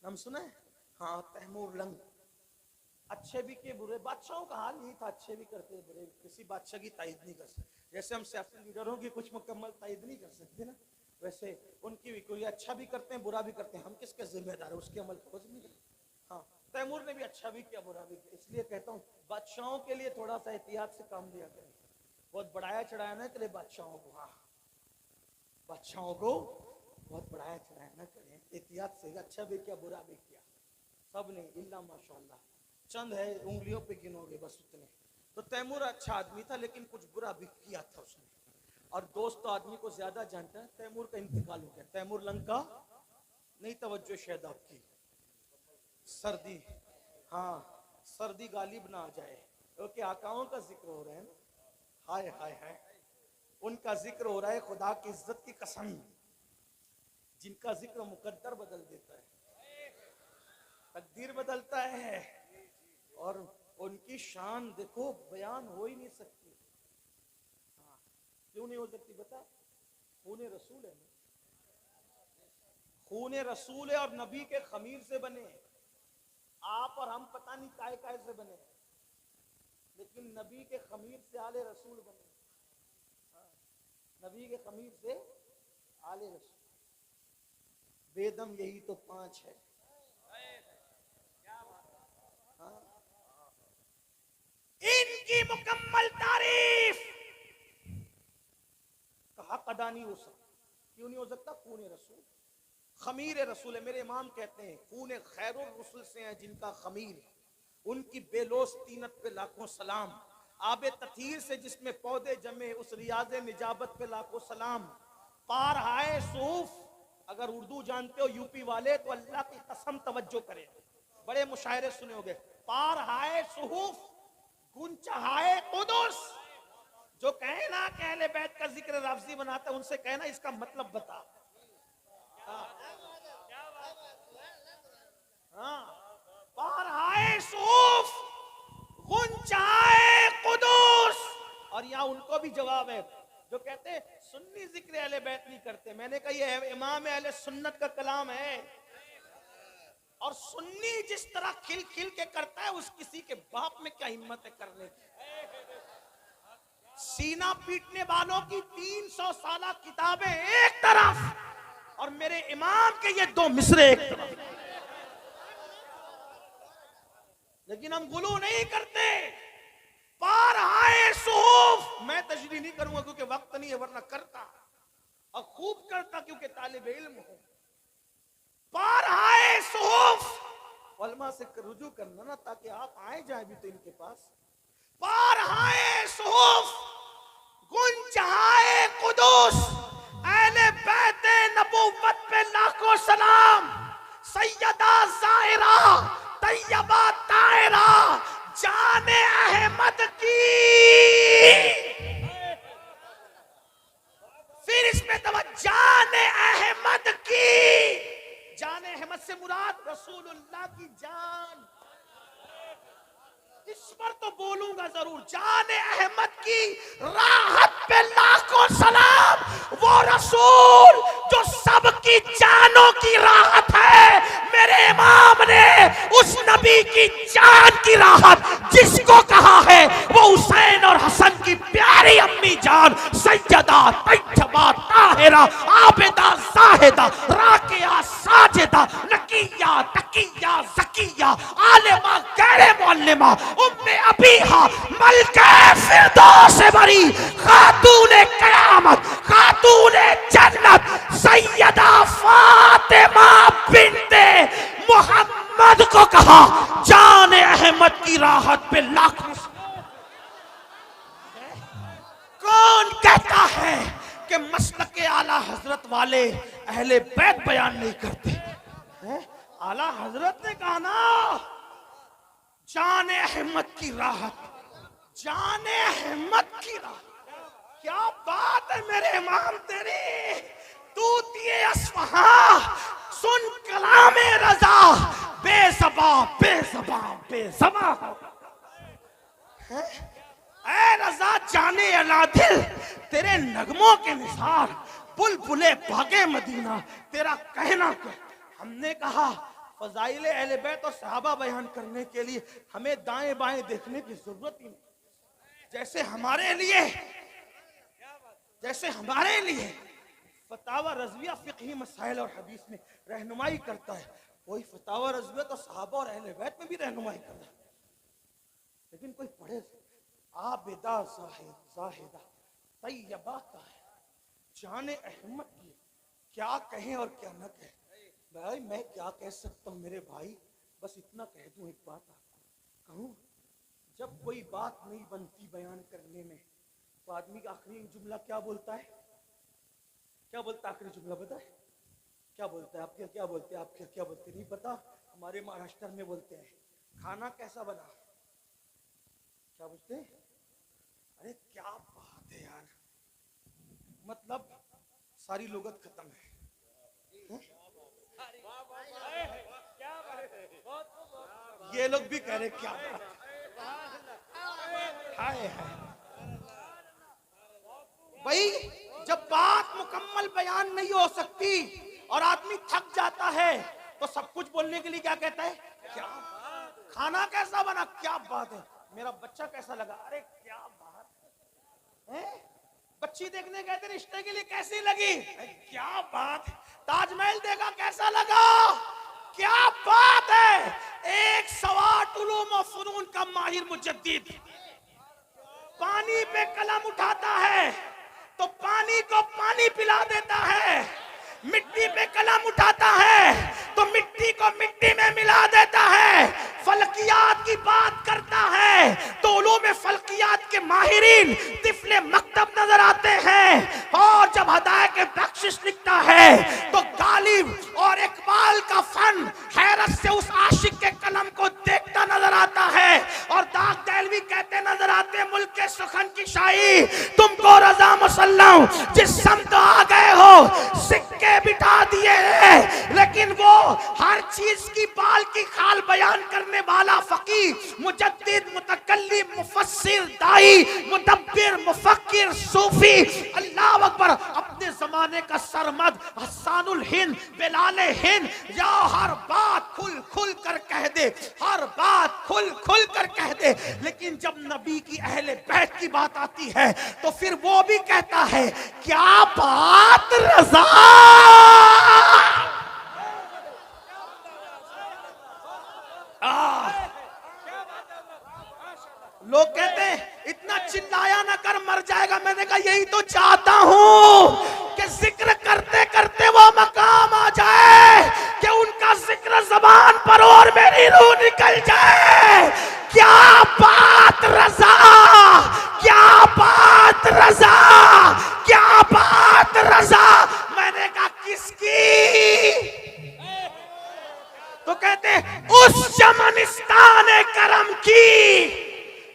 नाम सुना है? हाँ, तैमूर लंग अच्छे भी के बुरे, बादशाहों का हाल यही था, अच्छे भी करते बुरे, किसी बादशाह की तायद नहीं कर सकते। जैसे हम सियासी लीडरों की कुछ मुकम्मल तायद नहीं कर सकते ना, वैसे उनकी भी कोई अच्छा भी करते हैं बुरा भी करते हैं, हम किसके जिम्मेदार है? उसके अमल को नहीं करते। हाँ, तैमूर ने भी अच्छा भी किया बुरा भी किया, इसलिए कहता हूँ बादशाहों के लिए थोड़ा सा एहतियात से काम लिया करें। बहुत बढ़ाया चढ़ाया ना करे बादशाहों को, हाँ, बादशाहों को बहुत बढ़ाया चढ़ाया ना करें, एहतियात से। अच्छा भी किया बुरा भी किया, सब ने, इल्ला माशाअल्लाह, चंद है उंगलियों पे गिनोगे बस उतने। तो तैमूर अच्छा आदमी था, लेकिन कुछ बुरा भी किया था उसने। और दोस्त तो आदमी को ज्यादा जानता है। तैमूर का इंतकाल हो गया। तैमूर लंग का नहीं, तवज्जो शायद आपकी, सर्दी, हाँ, सर्दी गालिब ना आ जाए, क्योंकि आकाओं का जिक्र हो रहा है ना। हाय हाय हाय, उनका जिक्र हो रहा है, खुदा की इज्जत की कसम, जिनका जिक्र मुकद्दर बदल देता है, तकदीर बदलता है, और उनकी शान देखो बयान हो ही नहीं सकती। हाँ, क्यों नहीं हो सकती बता? खून रसूल है, खून रसूल है, और नबी के खमीर से बने। आप और हम पता नहीं काय काय से बने, लेकिन नबी के खमीर से आले रसूल बने। नबी के खमीर से आले रसूल, बेदम यही तो 5 है। हाँ? इनकी मुकम्मल तारीफ का हक अदा नहीं हो सकता। क्यों नहीं हो सकता? खून रसूल, खमीर रसूल है। मेरे इमाम कहते हैं खून खैरुर रसूल से है जिनका खमीर, उनकी बेलोस तीनत पे लाखों सलाम। आबे तथीर से जिसमें पौधे जमे, उस रियाज़े निजाबत पे लाखों सलाम। पार हाय सूफ, अगर उर्दू जानते हो यूपी वाले तो अल्लाह की कसम तवज्जो करें, बड़े मुशायरे सुने होंगे। पार हाय सूफ गुंचहाए कुदुस, जो कहे ना कि अहले बैत का जिक्र लफ्जी बनाता है, उनसे कहना इसका मतलब बता। हाँ, पार हाय सूफ गुंचाए कुदुस। और यहाँ उनको भी जवाब है जो कहते हैं सुन्नी जिक्र अहले बैत नहीं करते। मैंने कहा ये इमाम अहले सुन्नत का कलाम है, और सुन्नी जिस तरह खिल खिल के करता है, उस किसी के बाप में क्या हिम्मत है करने की। सीना पीटने वालों की 300 साला किताबें एक तरफ, और मेरे इमाम के ये 2 मिसरे एक तरफ। लेकिन हम गुलू नहीं करते। पार हाय सूफ, मैं तशरीह नहीं करूंगा क्योंकि वक्त नहीं है, वरना करता। और खूब करता क्योंकि तालिब इल्म हूं। बारहाए सुहूफ उलमा से रुजू करना ना, ताकि आप आए जाए भी तो इनके पास। बारहाए सुहूफ गुंजहाए कुदूस अहले बैते नबूवत पे लाखों सलाम। सैयदा ज़ाहिरा तैयबा ताहिरा जाने अहमद की। फिर इसमें जाने अहमद की। जाने अहमद से मुराद रसूलुल्लाह की जान। इस पर तो बोलूंगा जरूर। जाने अहमद की राहत पे लाखों सलाम। वो रसूल जो सबकी जानों की राहत है। मेरे इमाम ने उस नबी की जान की राहत जिसको कहा है वो हुसैन और हसन की प्यारी अम्मी जान सैयदा तैयबा ताहिरा आबिदा जाहिदा राकिया साजिदा नकिया तकिया ज़किया आलिमा गैर मुअल्लिमा उम्मे अबीहा मलके फिरदौस बरी खातूने क़यामत खातूने जन्नत सैयदा फातिमा बिन्ते मोहम्मद को कहा जाने अहमद की राहत पे लाख। कौन कहता है कि मसलके आला हजरत वाले अहले बैत बयान नहीं करते हैं? आला हजरत ने कहा ना जाने अहमद की राहत, जाने अहमद की राहत। क्या बात है मेरे इमाम तेरी। तूतिए अस्फहां सुन कलामे रजा बेज़बां बेज़बां बेज़बां है। ऐ रजा जाने अलादिल तेरे नगमों के निसार बुलबुले भागे मदीना तेरा कहना क्या। हमने कहा फजाइले अहले बैत और सहाबा बयान करने के लिए हमें दाएं बाएं देखने की जरूरत ही नहीं। जैसे हमारे लिए फतावा रज़विया फिक़ही मसाइल और हदीस में रहनुमाई करता है, वही फतावा रज़विया तो सहाबा और अहले बैत में भी रहनुमाई करता है। लेकिन कोई पढ़े आबिदा ज़ाहिदा तैयबा का है जाने अहमद की, क्या कहें और क्या न कहें। भाई मैं क्या कह सकता हूँ मेरे भाई, बस इतना कह दूं। एक बात आपको कहूँ, जब कोई बात नहीं बनती बयान करने में तो आदमी का आखिरी जुमला क्या बोलता है? क्या बोलता है आखिरी जुमला पता है? क्या बोलता है? आपके क्या बोलते हैं? आपके क्या बोलते नहीं पता? हमारे महाराष्ट्र में बोलते हैं खाना कैसा बना। क्या बोलते हैं? अरे क्या बात है यार, मतलब सारी लुगत खत्म है। ये लोग भी कह रहे क्या बात है। भाई जब बात मुकम्मल बयान नहीं हो सकती और आदमी थक जाता है तो सब कुछ बोलने के लिए क्या कहता है? क्या खाना कैसा बना, क्या बात है, मेरा बच्चा कैसा लगा, अरे क्या बात है। बच्ची देखने गए थे रिश्ते के लिए, कैसी लगी, क्या बात, ताजमहल देखा कैसा लगा, क्या बात है। एक सवाट उलूम और फनून का माहिर मुजद्दिद पानी पे कलम उठाता है तो पानी को पानी पिला देता है, मिट्टी पे कलम उठाता है तो मिट्टी को मिट्टी में मिला देता है, फलकियात की बात करता है तो उलूम फलकियात के माहिरीन तिफले मकतब नजर आते हैं, और जब हदायत के बख्शिश लिखता है तो गालिब और इकबाल का फन हैरत से उस आशिक के कलम को देखता नजर आता है, और दाग दहलवी कहते नजर आते हैं मुल्क के सुखन की शाही तुमको रजा मुसल्लम जिस समत आ गए हो सिक्के बिठा दिए हैं, लेकिन वो हर चीज की बाल की खाल बयान करने वाला फकीह मुजद्दिद मुतकल्लिम मुफस्सिर दाई मुदब्बिर मुफक्किर सूफी अल्लाह अकबर अपने जमाने का सरमद हसानुल हिंद बिलाल हिंद, या हर बात खुल खुल कर कह दे, हर बात खुल खुल कर कह दे। लेकिन जब नबी की अहले बैत की बात आती है तो फिर वो भी कहता है क्या बात रजा। लोग कहते हैं इतना चिल्लाया ना कर मर जाएगा, मैंने कहा यही तो चाहता हूं कि जिक्र मेरी रूह निकल जाए। क्या बात रजा, क्या बात रजा, क्या बात रजा। मैंने कहा किसकी? तो कहते उस चमनिस्तान करम की,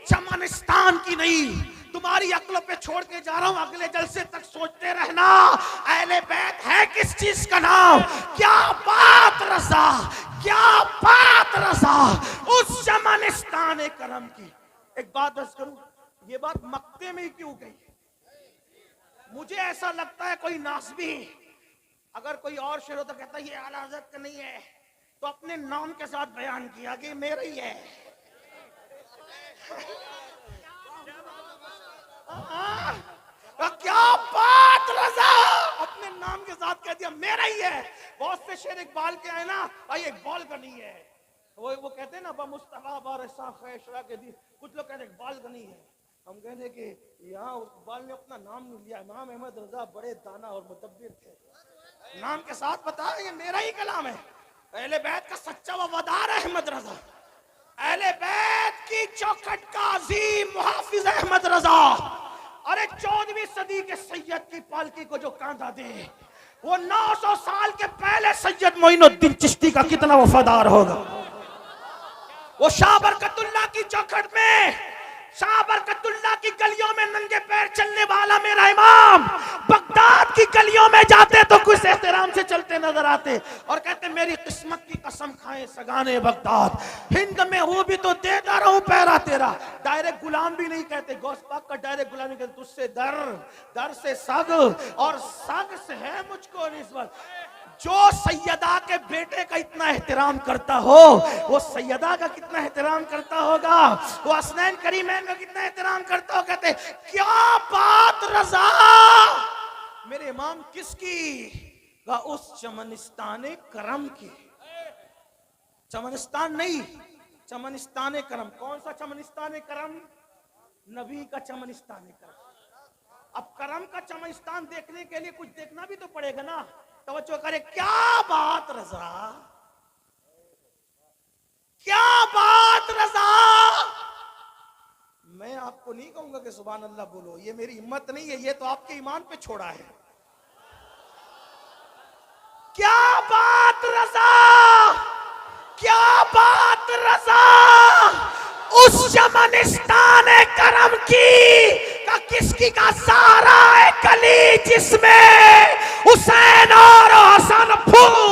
चमनिस्तान की नहीं। तुम्हारी अक्ल पे छोड़ के जा रहा हूं, अगले जलसे तक सोचते रहना अहले बैत है किस चीज का नाम। क्या बात रजा, क्या बात रजा उस चमनिस्तान करम की। एक बात बस करूं, ये बात मक्के में ही क्यों गई? मुझे ऐसा लगता है कोई नासबी अगर कोई और शेर होता कहता ये आला हज़रत का नहीं है, तो अपने नाम के साथ बयान किया कि मेरा ही है। क्या बात रजा, अपने नाम के साथ कह दिया मेरा ही है। बहुत से शेर इकबाल के आए ना, भाई इकबाल का नहीं है। वो कहते हैं ना बमुस्तफा बारसा खैशरा के दी, कुछ लोग कहते हैं इकबाल का नहीं है। हम कहते कि यहाँ इकबाल ने अपना नाम नहीं लिया। इमाम अहमद रजा बड़े दाना और मुतब्बिर थे, नाम के साथ बताया ये मेरा ही कलाम है। अहले बैत का सच्चा वफादार अहमद रजा, अहले बैत की चौखट का अजीम मुहाफिज अहमद रजा। अरे 14वीं सदी के सैयद की पालकी को जो कांधा दे, वो 900 साल के पहले सैयद मोइनुद्दीन चिश्ती का कितना वफादार होगा। वो शाह बरकतुल्लाह की चौखट में, शाह बरकतुल्लाह की गलियों में नंगे पैर चलने वाला मेरा इमाम बगदाद की गलियों में जाते तो कुछ एहतराम से चलते नजर आते और कहते मेरी किस्मत की कसम खाए सगाने बगदाद, हिंद में वो भी तो देता रहूं पैरा तेरा। डायरेक्ट गुलाम भी नहीं कहते, गौस पाक का डायरेक्ट गुलाम नहीं कहते, तुझसे दर, दर से सग और सग से है मुझको निस्बत। जो सैयदा के बेटे का इतना एहतराम करता हो, वो सैयदा का कितना एहतराम करता होगा, वो हसनैन करीमैन का कितना एहतराम करता हो। कहते क्या बात रजा, मेरे इमाम किसकी? का उस चमनिस्तान करम की। चमनिस्तान नहीं, चमनिस्तान करम। कौन सा चमनिस्तान करम? नबी का चमनिस्तान करम। अब करम का चमनिस्तान देखने के लिए कुछ देखना भी तो पड़ेगा ना। तवज्जो करे, क्या बात रजा, क्या बात रजा। मैं आपको नहीं कहूंगा कि सुभान अल्लाह बोलो, ये मेरी हिम्मत नहीं है, ये तो आपके ईमान पे छोड़ा है। क्या बात रजा, क्या बात रजा उस चमनिस्तान करम की। का किसकी का सारा है कली जिसमें हुसैन और हसन फूल